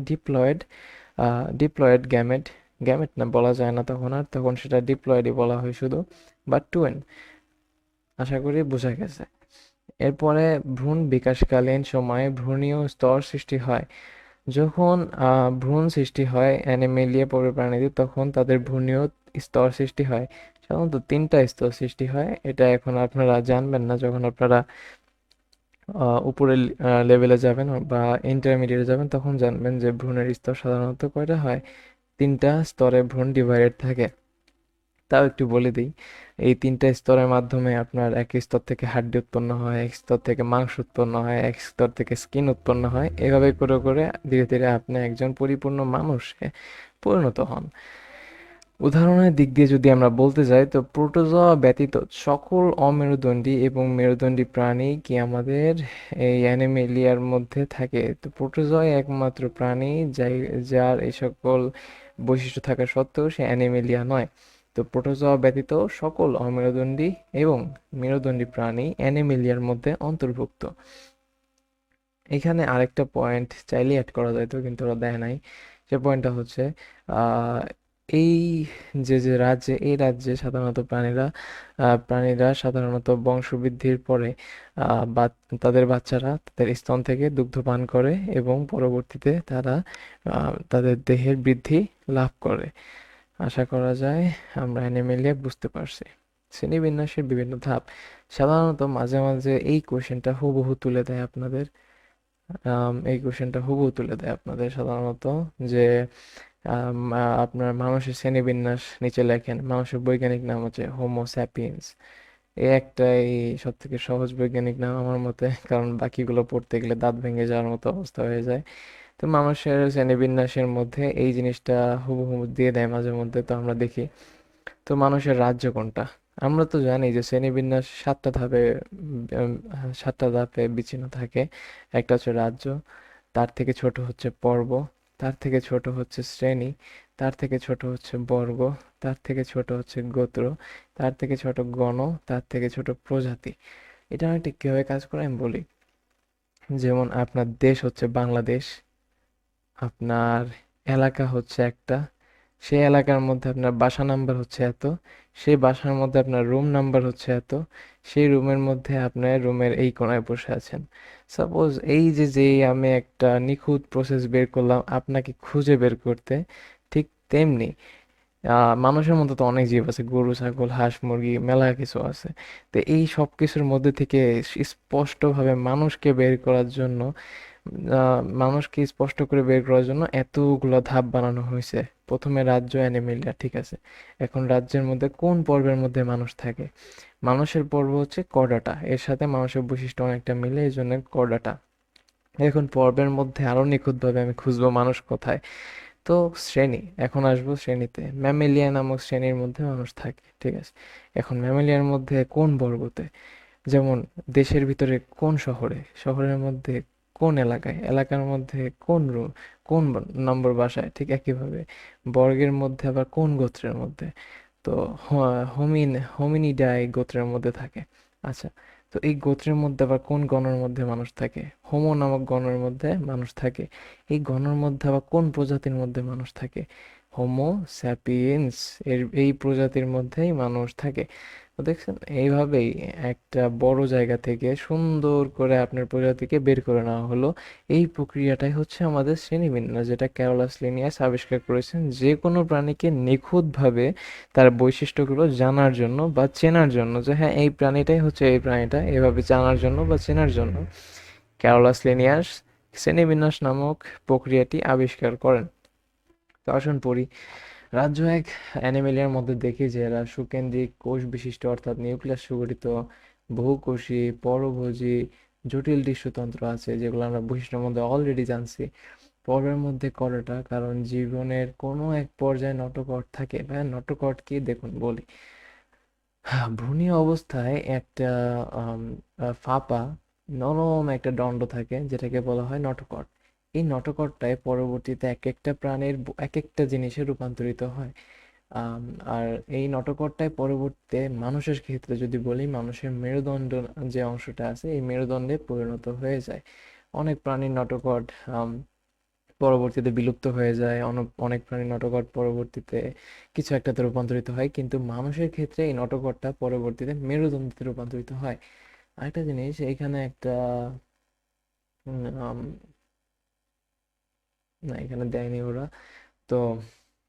ডিপ্লয়েড গ্যামেট। গ্যামেট না বলা যায় না তখন, আর তখন সেটা ডিপ্লয়েডই বলা হয় শুধু, বা টুয়েন। আশা করি বোঝা গেছে। এরপরে ভ্রূণ বিকাশকালীন সময়ে ভ্রূণীয় স্তর সৃষ্টি হয়। যখন ভ্রূণ সৃষ্টি হয় অ্যানিমেলিয়া প্রভৃতি প্রাণীদের, তখন তাদের ভ্রূণীয় স্তর সৃষ্টি হয়। সাধারণত 3টা স্তর সৃষ্টি হয়। এটা এখন আপনারা জানবেন না, যখন আপনারা উপরের লেভেলে যাবেন বা ইন্টারমিডিয়েটে যাবেন তখন জানবেন যে ভ্রূণের স্তর সাধারণত কয়টা হয়। 3টা স্তরে ভ্রূণ ডিভাইডেড থাকে। তাও একটু বলে দিই, এই 3টা স্তরের মাধ্যমে আপনার এক স্তর থেকে হাড্ডি উৎপন্ন হয়, এক স্তর থেকে মাংস উৎপন্ন হয়, এক স্তর থেকে স্কিন উৎপন্ন হয়। এভাবে করে করে ধীরে ধীরে আপনি একজন পরিপূর্ণ মানুষে পরিণত হন। উদাহরণের দিক দিয়ে যদি আমরা বলতে যাই, তো প্রোটোজোয়া ব্যতীত সকল অমেরুদণ্ডী এবং মেরুদণ্ডী প্রাণী কি আমাদের এই অ্যানিমেলিয়ার মধ্যে থাকে। তো প্রোটোজোয়াই একমাত্র প্রাণী যার এই সকল বৈশিষ্ট্য থাকা সত্ত্বেও সে অ্যানিমেলিয়া নয়। তো প্রোটোজোয়া ব্যতীত সকল অমেরুদণ্ডী এবং মেরুদণ্ডী প্রাণী অ্যানিমেলিয়ার মধ্যে অন্তর্ভুক্ত। এখানে আরেকটা পয়েন্ট চাইলে অ্যাড করা যেত কিন্তু ওরা দেয় নাই। সে পয়েন্টটা হচ্ছে আহ, এই যে রাজ্যে, এই রাজ্যে সাধারণত প্রাণীরা সাধারণত বংশবৃদ্ধির পরে তাদের বাচ্চারা তাদের স্তন থেকে দুগ্ধ পান করে এবং পরবর্তীতে তারা তাদের দেহের বৃদ্ধি লাভ করে। আশা করা যায় আমরা অ্যানিমেলিয়া বুঝতে পারছি। শ্রেণীবিন্যাসের বিভিন্ন ধাপ সাধারণত মাঝে মাঝে এই কোশ্চেনটা হুবহু তুলে দেয় আপনাদের। এই কোশ্চেনটা হুবহু তুলে দেয় আপনাদের সাধারণত, যে আপনার মানুষের শ্রেণীবিন্যাস নিচে লেখেন। মানুষের বৈজ্ঞানিক নাম হচ্ছে হোমো স্যাপিয়েন্স। এই একটাই সব থেকে সহজ বৈজ্ঞানিক নাম আমার মতে, কারণ বাকিগুলো পড়তে গেলে দাঁত ভেঙে যাওয়ার মতো অবস্থা হয়ে যায়। তো মানুষের শ্রেণীবিন্যাসের মধ্যে এই জিনিসটা হুবহু দিয়ে দেয় মাঝে মধ্যে, তো আমরা দেখি। তো মানুষের রাজ্য কোনটা? আমরা তো জানি যে শ্রেণীবিন্যাস সাতটা ধাপে বিচ্ছিন্ন থাকে। একটা হচ্ছে রাজ্য, তার থেকে ছোট হচ্ছে পর্ব, তার থেকে ছোট হচ্ছে শ্রেণী, তার থেকে ছোট হচ্ছে বর্গ, তার থেকে ছোট হচ্ছে গোত্র, তার থেকে ছোট গণ, তার থেকে ছোট প্রজাতি। এটা অনেকটা কিভাবে কাজ করে আমি বলি। যেমন আপনার দেশ হচ্ছে বাংলাদেশ, আপনার এলাকা হচ্ছে একটা, সেই এলাকার মধ্যে আপনার বাসা নাম্বার হচ্ছে এত, সেই বাসার মধ্যে আপনার রুম নাম্বার হচ্ছে এত, সেই রুমের মধ্যে আপনার রুমের এই কোণায় বসে আছেন। সাপোজ এই যে আমি একটা নিখুঁত প্রসেস বের করলাম আপনাকে খুঁজে বের করতে, ঠিক তেমনি মানুষের মধ্যে তো অনেক জীব আছে, গরু ছাগল হাঁস মুরগি মেলা কিছু আছে। তো এই সব কিছুর মধ্যে থেকে স্পষ্টভাবে মানুষকে স্পষ্ট করে বের করার জন্য এতগুলো ধাপ বানানো হয়েছে। প্রথমে রাজ্য অ্যানিমেলিয়া, ঠিক আছে। এখন রাজ্যের মধ্যে কোন পর্বের মধ্যে মানুষ থাকে? মানুষের পর্ব হচ্ছে করডাটা, এর সাথে মানুষের বৈশিষ্ট্য অনেকটা মিলে, এই জন্য করডাটা। এখন পর্বের মধ্যে আরো নিখুঁতভাবে আমি খুঁজবো মানুষ কোথায়। তো শ্রেণী, এখন আসবো শ্রেণীতে। ম্যামেলিয়া নামক শ্রেণীর মধ্যে মানুষ থাকে, ঠিক আছে। এখন ম্যামেলিয়ার মধ্যে কোন বর্গতে? যেমন দেশের ভিতরে কোন শহরে, শহরের মধ্যে কোন এলাকায়, এলাকার মধ্যে কোন নম্বর বাসায়, ঠিক একইভাবে বর্গের মধ্যে আবার কোন গোত্রের মধ্যে। তো হোমিনিডাই গোত্রের মধ্যে থাকে। আচ্ছা, তো এই গোত্রের মধ্যে আবার কোন গণের মধ্যে মানুষ থাকে? হোমো নামক গণের মধ্যে মানুষ থাকে। এই গণের মধ্যে আবার কোন প্রজাতির মধ্যে মানুষ থাকে? হোমো স্যাপিয়েন্স, এই প্রজাতির মধ্যেই মানুষ থাকে। তো দেখছেন, এইভাবেই একটা বড় জায়গা থেকে সুন্দর করে আপনার প্রজাতিকে বের করে নেওয়া হলো। এই প্রক্রিয়াটাই হচ্ছে আমাদের শ্রেণীবিন্যাস, যেটা ক্যারোলাস লিনিয়াস আবিষ্কার করেছেন, যে কোনো প্রাণীকে নিখুঁতভাবে তার বৈশিষ্ট্যগুলো জানার জন্য বা চেনার জন্য, যে হ্যাঁ এই প্রাণীটাই হচ্ছে এই প্রাণীটা, এভাবে জানার জন্য বা চেনার জন্য ক্যারোলাস লিনিয়াস শ্রেণীবিন্যাস নামক প্রক্রিয়াটি আবিষ্কার করেন। তো আসুন পড়ি। রাজ্য এক অ্যানিমেলিয়ার মধ্যে দেখি যে এরা সুকেন্দ্রিক কোষ বিশিষ্ট, অর্থাৎ নিউক্লিয়াস সুগঠিত, বহুকোষী, পরভোজী, জটিল টিস্যুতন্ত্র আছে, যেগুলো আমরা বৈশিষ্ট্যের মধ্যে অলরেডি জানছি। পর্বের মধ্যে করোটা, কারণ জীবনের কোনো এক পর্যায়ে নটোকর্ড থাকে। ভাই নটোকর্ড কি দেখুন বলি। ভ্রূণীয় অবস্থায় একটা আম, ফাঁপা নরম একটা দণ্ড থাকে, যেটাকে বলা হয় নটোকর্ড। এই নটোকর্ডটাই পরবর্তীতে এক একটা প্রাণীর এক একটা জিনিসে রূপান্তরিত হয়। আম, আর এই নটোকর্ডটাই পরবর্তীতে মানুষের ক্ষেত্রে যদি বলি, মানুষের মেরুদণ্ড যে অংশটা আছে এই মেরুদণ্ডে পরিণত হয়ে যায়। অনেক প্রাণীর নটোকর্ড পরবর্তীতে বিলুপ্ত হয়ে যায়, অনেক প্রাণীর নটোকর্ড পরবর্তীতে কিছু একটাতে রূপান্তরিত হয়, কিন্তু মানুষের ক্ষেত্রে এই নটোকর্ডটা পরবর্তীতে মেরুদণ্ডতে রূপান্তরিত হয়। আরেকটা জিনিস এখানে একটা উম, আম, না এখানে দেয়নি ওরা। তো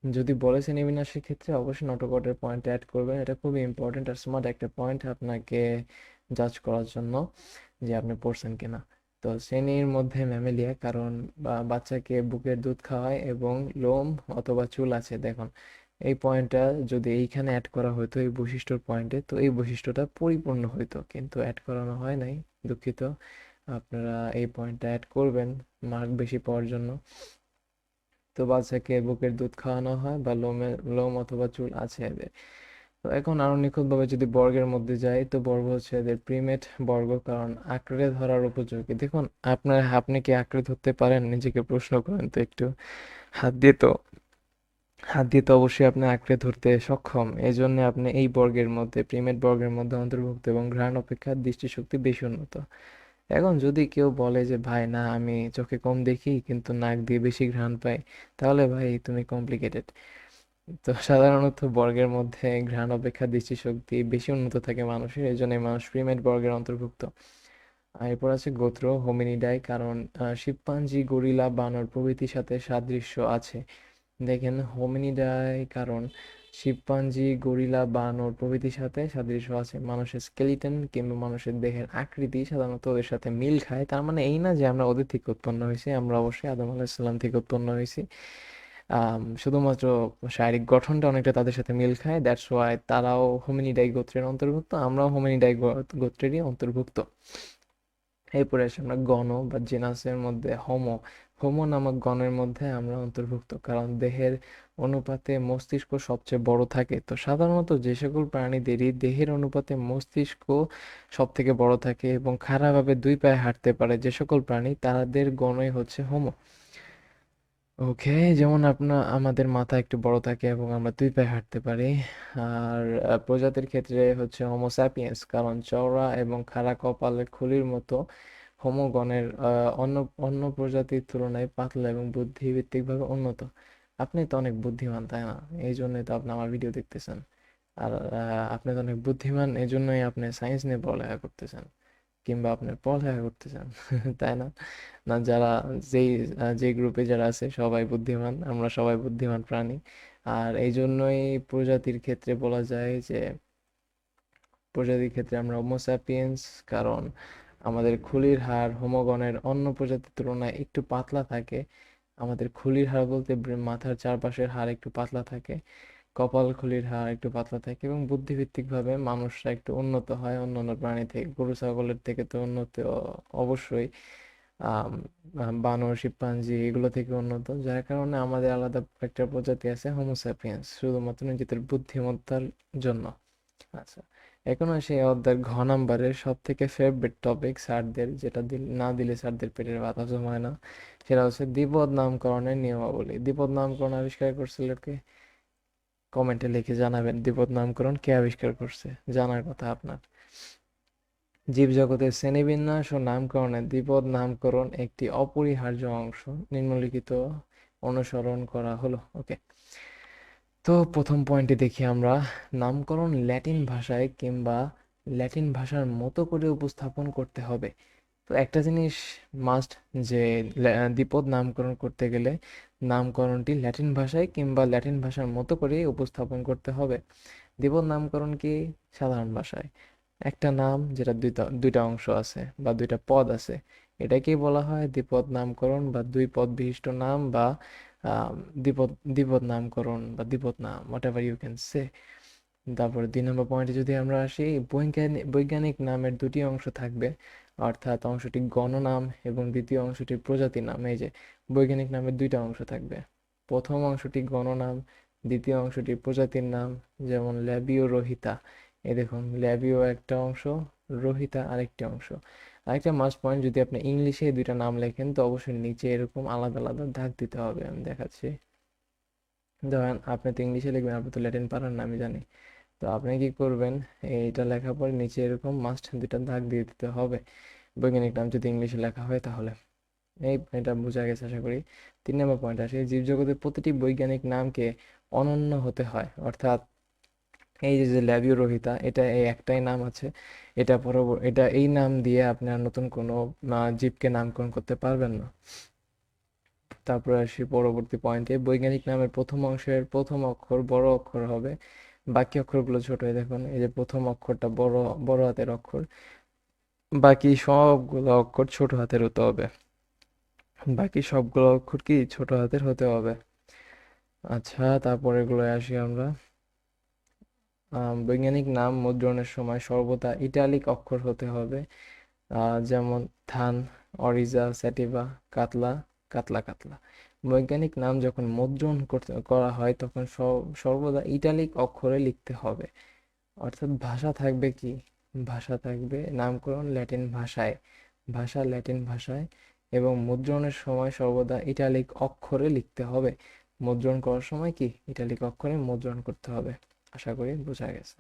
যদি বলে শ্রেণীবিন্যাসের ক্ষেত্রে অবশ্যই নটোকর্ডের পয়েন্ট অ্যাড করবেন, এটা খুবই ইম্পর্টেন্ট আর স্মার্ট একটা পয়েন্ট আপনাকে জাজ করার জন্য যে আপনি পড়ছেন কিনা। তো শ্রেণীর মধ্যে ম্যামেলিয়া, কারণ বাচ্চাকে বুকের দুধ খাওয়ায় এবং লোম অথবা চুল আছে। দেখুন, এই পয়েন্টটা যদি এইখানে অ্যাড করা হতো এই বৈশিষ্ট্যর পয়েন্টে, তো এই বৈশিষ্ট্যটা পরিপূর্ণ হইতো, কিন্তু অ্যাড করানো হয় নাই, দুঃখিত। আপনারা এই পয়েন্টটা অ্যাড করবেন মার্ক বেশি পাওয়ার জন্য। তো বাচ্চাকে বুকের দুধ খাওয়ানো হয় বা লোম অথবা চুল আছে এদের। তো এখন আরো নিখুঁতভাবে যদি বর্গের মধ্যে যাই, তো বর্গ হচ্ছে এদের প্রিমেট বর্গ, কারণ আঁকড়ে ধরার উপযোগী। দেখুন, আপনি কি আঁকড়ে ধরতে পারেন? নিজেকে প্রশ্ন করেন তো একটু, হাত দিয়ে তো হাত দিয়ে তো অবশ্যই আপনি আঁকড়ে ধরতে সক্ষম, এই জন্য আপনি এই বর্গের মধ্যে, প্রিমেট বর্গের মধ্যে অন্তর্ভুক্ত এবং ঘ্রাণ অপেক্ষা দৃষ্টিশক্তি বেশি উন্নত। এখন যদি কেউ বলে যে ভাই না আমি চোখে কম দেখি কিন্তু নাক দিয়ে বেশি ঘ্রাণ পাই, তাহলে ভাই তুমি কমপ্লিকেটেড। তো সাধারণত বর্গের মধ্যে ঘ্রাণ অপেক্ষা দৃষ্টিশক্তি বেশি উন্নত থাকে মানুষের, এই জন্য মানুষ প্রিমেট বর্গের অন্তর্ভুক্ত। আর এরপর আছে গোত্র হোমিনিডাই, কারণ শিম্পাঞ্জি, গরিলা, বানর প্রভৃতির সাথে সাদৃশ্য আছে। দেখেন হোমিনিডাই কারণ শিম্পাঞ্জি, গরিলা, বানর প্রভৃতির সাথে সাদৃশ্য আছে। মানুষের স্কেলিটন কিংবা মানুষের দেহের আকৃতি সাধারণত ওদের সাথে মিল খায়। তার মানে এই না যে আমরা ওদের থেকে উৎপন্ন হয়েছি, আমরা অবশ্যই আদম আলাহিসাল্লাম থেকে উৎপন্ন হয়েছি। শুধুমাত্র শারীরিক গঠনটা অনেকটা তাদের সাথে মিল খায়, দ্যাটস ওয়াই তারাও হোমিনিডাই গোত্রের অন্তর্ভুক্ত, আমরাও হোমিনিডাই গোত্রেরই অন্তর্ভুক্ত। এরপরে আসি আমরা গণ বা জেনাসের মধ্যে হোমো। হোমো নামক গণের মধ্যে আমরা অন্তর্ভুক্ত, কারণ দেহের অনুপাতে মস্তিষ্ক সবচেয়ে বড় থাকে। তো সাধারণত যে সকল প্রাণীদেরই দেহের অনুপাতে মস্তিষ্ক সব থেকে বড় থাকে এবং খাড়াভাবে দুই পায়ে হাঁটতে পারে যে সকল প্রাণী, তাদের গণই হচ্ছে হোমো। ওকে, যেমন আমাদের মাথা একটু বড় থাকে এবং আমরা দুই পায়ে হাঁটতে পারি। আর প্রজাতির ক্ষেত্রে হচ্ছে হোমো স্যাপিয়েন্স, কারণ চওড়া এবং খাড়া কপালের খুলির মতো হোমো গণের অন্য অন্য প্রজাতির তুলনায় পাতলা এবং বুদ্ধিভিত্তিকভাবে উন্নত। আপনি তো অনেক বুদ্ধিমান, তাই না? এই জন্যই তো আপনি আমার ভিডিও দেখতেছেন। আর আপনি তো অনেক বুদ্ধিমান, এই জন্যই আপনি সায়েন্স নিয়ে পড়ালেখা করতেছেন, কিংবা আপনার পড়ালেখা করতেছেন। তাই না? না, যারা যেই যে গ্রুপে যারা আছে সবাই বুদ্ধিমান, আমরা সবাই বুদ্ধিমান প্রাণী। আর এই জন্যই প্রজাতির ক্ষেত্রে বলা যায় যে প্রজাতির ক্ষেত্রে আমরা হোমো স্যাপিয়েন্স, কারণ আমাদের খুলির হাড় হোমোগণের অন্য প্রজাতির তুলনায় একটু পাতলা থাকে। আমাদের খুলির হাড় বলতে মাথার চারপাশের হাড় একটু পাতলা থাকে, কপাল খুলির হাড় একটু পাতলা থাকে এবং বুদ্ধিভিত্তিকভাবে মানুষরা একটু উন্নত হয় অন্যান্য প্রাণী থেকে। গরু ছাগলের থেকে তো উন্নত অবশ্যই। আম, বানর, শিম্পাঞ্জি এগুলো থেকে উন্নত, যার কারণে আমাদের আলাদা একটা প্রজাতি আছে হোমোস্যাপিয়েন্স, শুধুমাত্র নিজেদের বুদ্ধিমত্তার জন্য। আচ্ছা, এখন আসি এই অধ্যায়ের ঘ নাম্বারের সব থেকে ফেভারিট টপিক স্যারদের, যেটা না দিলে স্যারদের পেটের ভাত হজম হয় না। সেটা হচ্ছে দ্বিপদ নামকরণের নিয়মাবলী। দ্বিপদ নামকরণ আবিষ্কার করছিল কে? কমেন্টে লিখে জানাবেন দ্বিপদ নামকরণ কে আবিষ্কার করছে, জানার কথা আপনার। জীবজগতের শ্রেণীবিন্যাস ও নামকরণে দ্বিপদ নামকরণ একটি অপরিহার্য অংশ। নিম্নলিখিত অনুসরণ করা হলো। ওকে, তো প্রথম পয়েন্টে দেখি আমরা, নামকরণ ল্যাটিন ভাষায় কিংবা ল্যাটিন ভাষার মতো করে উপস্থাপন করতে হবে। তো একটা জিনিস মাস্ট, যে দ্বিপদ নামকরণ করতে গেলে নামকরণটি ল্যাটিন ভাষায় কিংবা ল্যাটিন ভাষার মতো করে উপস্থাপন করতে হবে। দ্বিপদ নামকরণ কি? সাধারণ ভাষায় একটা নাম যেটা দুইটা দুইটা অংশ আছে বা দুইটা পদ আছে, এটাকেই বলা হয় দ্বিপদ নামকরণ বা দুই পদ বিশিষ্ট নাম বা আহ, দ্বিপদ দ্বিপদ নামকরণ বা দ্বিপদ নাম, whatever you can say. তারপরে 2 নম্বর পয়েন্টে যদি আমরা আসি, বৈজ্ঞানিক বৈজ্ঞানিক নামের দুটি অংশ থাকবে, অর্থাৎ অংশটি গণনাম এবং দ্বিতীয় অংশটি প্রজাতি নাম। এই যে বৈজ্ঞানিক নামের দুইটা অংশ থাকবে, প্রথম অংশটি গণনাম, দ্বিতীয় অংশটি প্রজাতির নাম। যেমন ল্যাবিও রোহিতা, এই দেখুন ল্যাবিও একটা অংশ, রোহিতা আরেকটি অংশ। আরেকটা মাস্ট পয়েন্ট, যদি আপনি ইংলিশে এই দুইটা নাম লেখেন তো অবশ্যই নিচে এরকম আলাদা আলাদা দাগ দিতে হবে। আমি দেখাচ্ছি। ধরেন আপনি তো ইংলিশে লিখবেন, আপনি তো ল্যাটিন পারেন না আমি জানি। তো আপনি কি করবেন, এইটা লেখার পর নিচে এরকম মাস্ট দুইটা দাগ দিয়ে দিতে হবে, বৈজ্ঞানিক নাম যদি ইংলিশে লেখা হয় তাহলে। এটা বোঝা গেছে আশা করি। 3 নম্বর পয়েন্ট আসে, জীবজগতের প্রতিটি বৈজ্ঞানিক নামকে অনন্য হতে হয়, অর্থাৎ এই যে যে ল্যাবিও রোহিতা, এটা এই একটাই নাম আছে, এটা এই নাম দিয়ে আপনি আর নতুন কোনো জীবকে নামকরণ করতে পারবেন না। তারপরে আসি পরবর্তী পয়েন্টে, বৈজ্ঞানিক নামের প্রথম অংশের প্রথম অক্ষর বড় অক্ষর হবে, বাকি অক্ষরগুলো ছোট। হয় দেখুন, এই যে প্রথম অক্ষরটা বড় বড় হাতের অক্ষর, বাকি সবগুলো অক্ষর ছোট হাতের হতে হবে। বাকি সবগুলো অক্ষর কি ছোট হাতের হতে হবে। আচ্ছা, তারপরে এগুলো আসি আমরা। বৈজ্ঞানিক নাম মুদ্রণের সময় সর্বদা ইটালিক অক্ষর হতে হবে। যেমন ধান, অরিজা, স্যাটিভা, কাতলা, কাতলা কাতলা। বৈজ্ঞানিক নাম যখন মুদ্রণ করা হয় তখন সর্বদা ইটালিক অক্ষরে লিখতে হবে। অর্থাৎ ভাষা থাকবে কি, ভাষা থাকবে নামকরণ ল্যাটিন ভাষায়, ভাষা ল্যাটিন ভাষায়, এবং মুদ্রণের সময় সর্বদা ইটালিক অক্ষরে লিখতে হবে। মুদ্রণ করার সময় কি ইটালিক অক্ষরে মুদ্রণ করতে হবে। আশা করি বোঝা গেছে।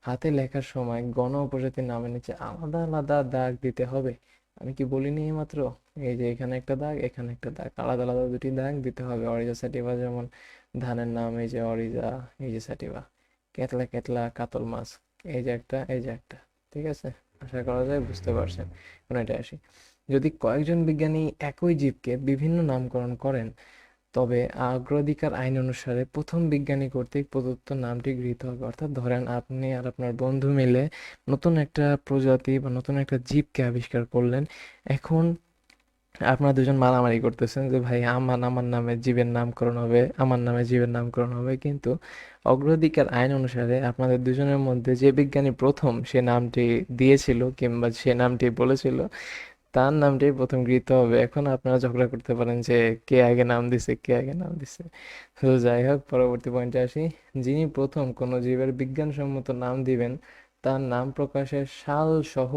হাতে লেখার সময় গণ উপজাতির নামের নিচে আলাদা আলাদা দাগ দিতে হবে। আমি কি বলিনি এইমাত্র? এই যে এখানে একটা দাগ, এখানে একটা দাগ, আলাদা আলাদা দুটি দাগ দিতে হবে। অরিজা স্যাটিভা যেমন ধানের নাম, এই যে অরিজা, এই যে স্যাটিভা। কেতলা কেতলা কাতল মাছ, এই যে একটা, এই যে একটা। ঠিক আছে, আশা করা যায় বুঝতে পারছেন। এখন এটা আসি, যদি কয়েকজন বিজ্ঞানী একই জীবকে বিভিন্ন নামকরণ করেন, তবে অগ্রাধিকার আইন অনুসারে প্রথম বিজ্ঞানী কর্তৃক প্রদত্ত নামটি গৃহীত হবে। অর্থাৎ ধরেন আপনি আর আপনার বন্ধু মিলে নতুন একটা প্রজাতি বা নতুন একটা জীবকে আবিষ্কার করলেন। এখন আপনারা দুজন মারামারি করতেছেন যে ভাই আমার নামে জীবের নামকরণ হবে, আমার নামে জীবের নামকরণ হবে, কিন্তু অগ্রাধিকার আইন অনুসারে আপনাদের দুজনের মধ্যে যে বিজ্ঞানী প্রথম সে নামটি দিয়েছিল কিংবা সে নামটি বলেছিল, তার নামটাই প্রথম গৃহীত হবে। এখন আপনারা ঝগড়া করতে পারেন যে কে আগে নাম দিছে, কে আগে নাম দিছে। তো যাই হোক, পরবর্তী পয়েন্টে আসি। যিনি প্রথম কোনো জীবের বিজ্ঞানসম্মত নাম দিবেন, তার নাম প্রকাশের সাল সহ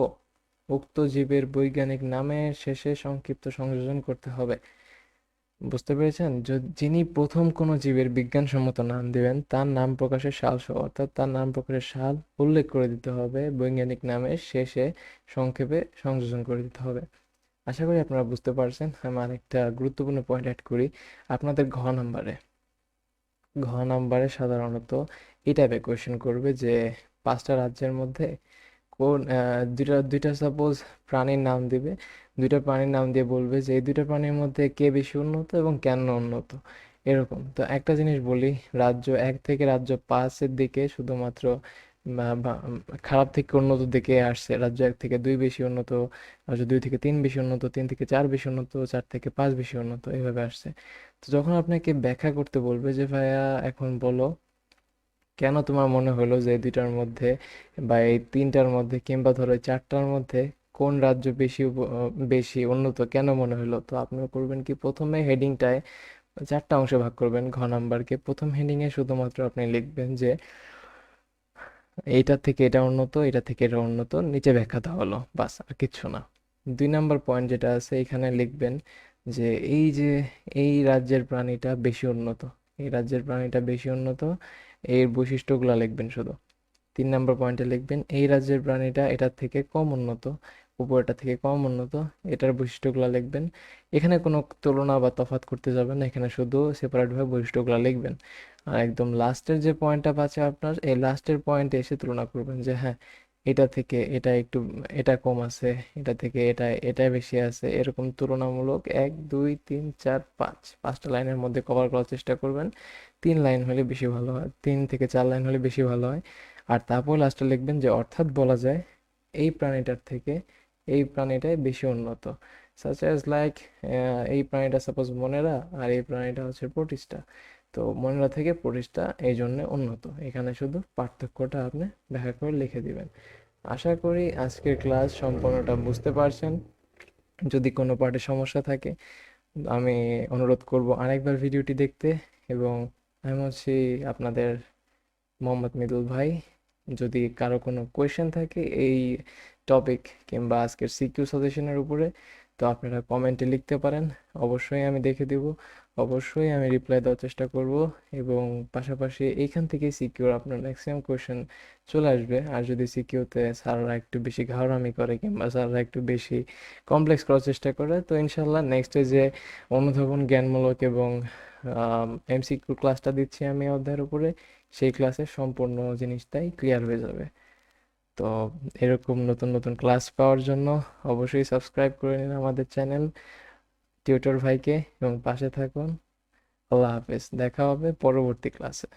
উক্ত জীবের বৈজ্ঞানিক নামের শেষে সংক্ষিপ্ত সংযোজন করতে হবে। বুঝতে পেরেছেন? যিনি প্রথম কোনো জীবের বিজ্ঞানসম্মত নাম দিবেন, তার নাম প্রকাশের সাল সহ, অর্থাৎ তার নাম প্রকাশের সাল উল্লেখ করে দিতে হবে, বৈজ্ঞানিক নামের শেষে সংক্ষেপে সংযোজন করে দিতে হবে। আশা করি আপনারা বুঝতে পারছেন। আমি আরেকটা গুরুত্বপূর্ণ পয়েন্ট অ্যাড করি। আপনাদের ঘ নাম্বারে সাধারণত এই টাইপের কোয়েশ্চেন করবে যে 5টা রাজ্যের মধ্যে কোন দুইটা দুইটা সাপোজ প্রাণীর নাম দিবে। দুইটা প্রাণীর নাম দিয়ে বলবে যে এই দুইটা প্রাণীর মধ্যে কে বেশি উন্নত এবং কেন উন্নত। এরকম তো একটা জিনিস বলি, রাজ্য 1 থেকে রাজ্য 5-এর দিকে শুধুমাত্র খারাপ থেকে উন্নত দিকে আসছে। রাজ্য 1 থেকে 2 বেশি উন্নত, রাজ্য 2 থেকে 3 বেশি উন্নত, 3 থেকে 4 বেশি উন্নত, 4 থেকে 5 বেশি উন্নত, এইভাবে আসছে। তো যখন আপনাকে ব্যাখ্যা করতে বলবে যে ভাইয়া এখন বলো কেন তোমার মনে হলো যে এই দুইটার মধ্যে বা এই 3টার মধ্যে কিংবা ধরো এই 4টার মধ্যে কোন রাজ্য বেশি উন্নত কেন মনে হলো, তো আপনি করবেন কি, প্রথমে হেডিংটায় 4টা অংশে ভাগ করবেন। ঘ নাম্বারকে প্রথম হেডিং এ শুধুমাত্র আপনি লিখবেন যে এইটা থেকে এটা উন্নত, এটা থেকে এটা উন্নত, নিচে ব্যাখ্যা দেওয়া হলো, বাস, আর কিচ্ছু না। 2 নাম্বার পয়েন্ট যেটা আছে এখানে লিখবেন যে এই যে এই রাজ্যের প্রাণীটা বেশি উন্নত, এই রাজ্যের প্রাণীটা বেশি উন্নত, এর বৈশিষ্ট্যগুলো লিখবেন শুধু। 3 নাম্বার পয়েন্টে লিখবেন এই রাজ্যের প্রাণীটা এটার থেকে কম উন্নত, উপরটা থেকে কম উন্নত, এটার বৈশিষ্ট্যগুলো লিখবেন। এখানে কোনো তুলনা বা তফাৎ করতে যাবেন না, এখানে শুধু সেপারেটভাবে বৈশিষ্ট্যগুলো লিখবেন। আর একদম লাস্টের যে পয়েন্টটা পাচ্ছে আপনার, এই লাস্টের পয়েন্টে এসে তুলনা করবেন যে হ্যাঁ এটা থেকে এটা একটু, এটা কম আছে, এটা থেকে এটা এটা বেশি আছে, এরকম তুলনামূলক 1 2 3 4 5 5টা লাইনের মধ্যে কভার করার চেষ্টা করবেন। 3 লাইন হলে বেশি ভালো হয়, 3 থেকে 4 লাইন হলে বেশি ভালো হয়। আর তারপর লাস্টে লিখবেন যে অর্থাৎ বলা যায় এই প্রাণীটার থেকে এই প্রাণীটাই বেশি উন্নত, সাচ অ্যাজ লাইক এই প্রাণীটা সাপোজ মনেরা আর এই প্রাণীটা হচ্ছে প্রোটিস্টা। তো মনেরা থেকে প্রোটিস্টা এই জন্য উন্নত, এখানে শুধু পার্থক্যটা আপনি ব্যাখ্যা করে লিখে দিবেন। আশা করি আজকের ক্লাস সম্পূর্ণটা বুঝতে পারছেন। যদি কোনো পার্টে সমস্যা থাকে আমি অনুরোধ করব আরেকবার ভিডিওটি দেখতে। এবং আমি হচ্ছি আপনাদের মোহাম্মদ মিদুল ভাই। যদি কারো কোনো কোয়েশ্চেন থাকে এই টপিক কিংবা আজকের সিকিউ সাজেশনের উপরে, তো আপনারা কমেন্টে লিখতে পারেন, অবশ্যই আমি দেখে দিব, অবশ্যই আমি রিপ্লাই দেওয়ার চেষ্টা করব। এবং পাশাপাশি এইখান থেকে সিকিউর আপনার ম্যাক্সিমাম কোয়েশ্চেন চলে আসবে। আর যদি সিকিউতে স্যাররা একটু বেশি ঘাড়ামি করে কিংবা স্যাররা একটু বেশি কমপ্লেক্স করার চেষ্টা করে, তো ইনশাল্লাহ নেক্সটে যে অনুধাবন জ্ঞানমূলক এবং এমসিকিউ ক্লাসটা দিচ্ছি আমি অধ্যায়ের উপরে, সেই ক্লাসের সম্পূর্ণ জিনিসটাই ক্লিয়ার হয়ে যাবে। তো এরকম নতুন নতুন ক্লাস পাওয়ার জন্য অবশ্যই সাবস্ক্রাইব করে নিন আমাদের চ্যানেল টিউটর ভাইকে এবং পাশে থাকুন। আল্লাহ হাফেজ, দেখা হবে পরবর্তী ক্লাসে।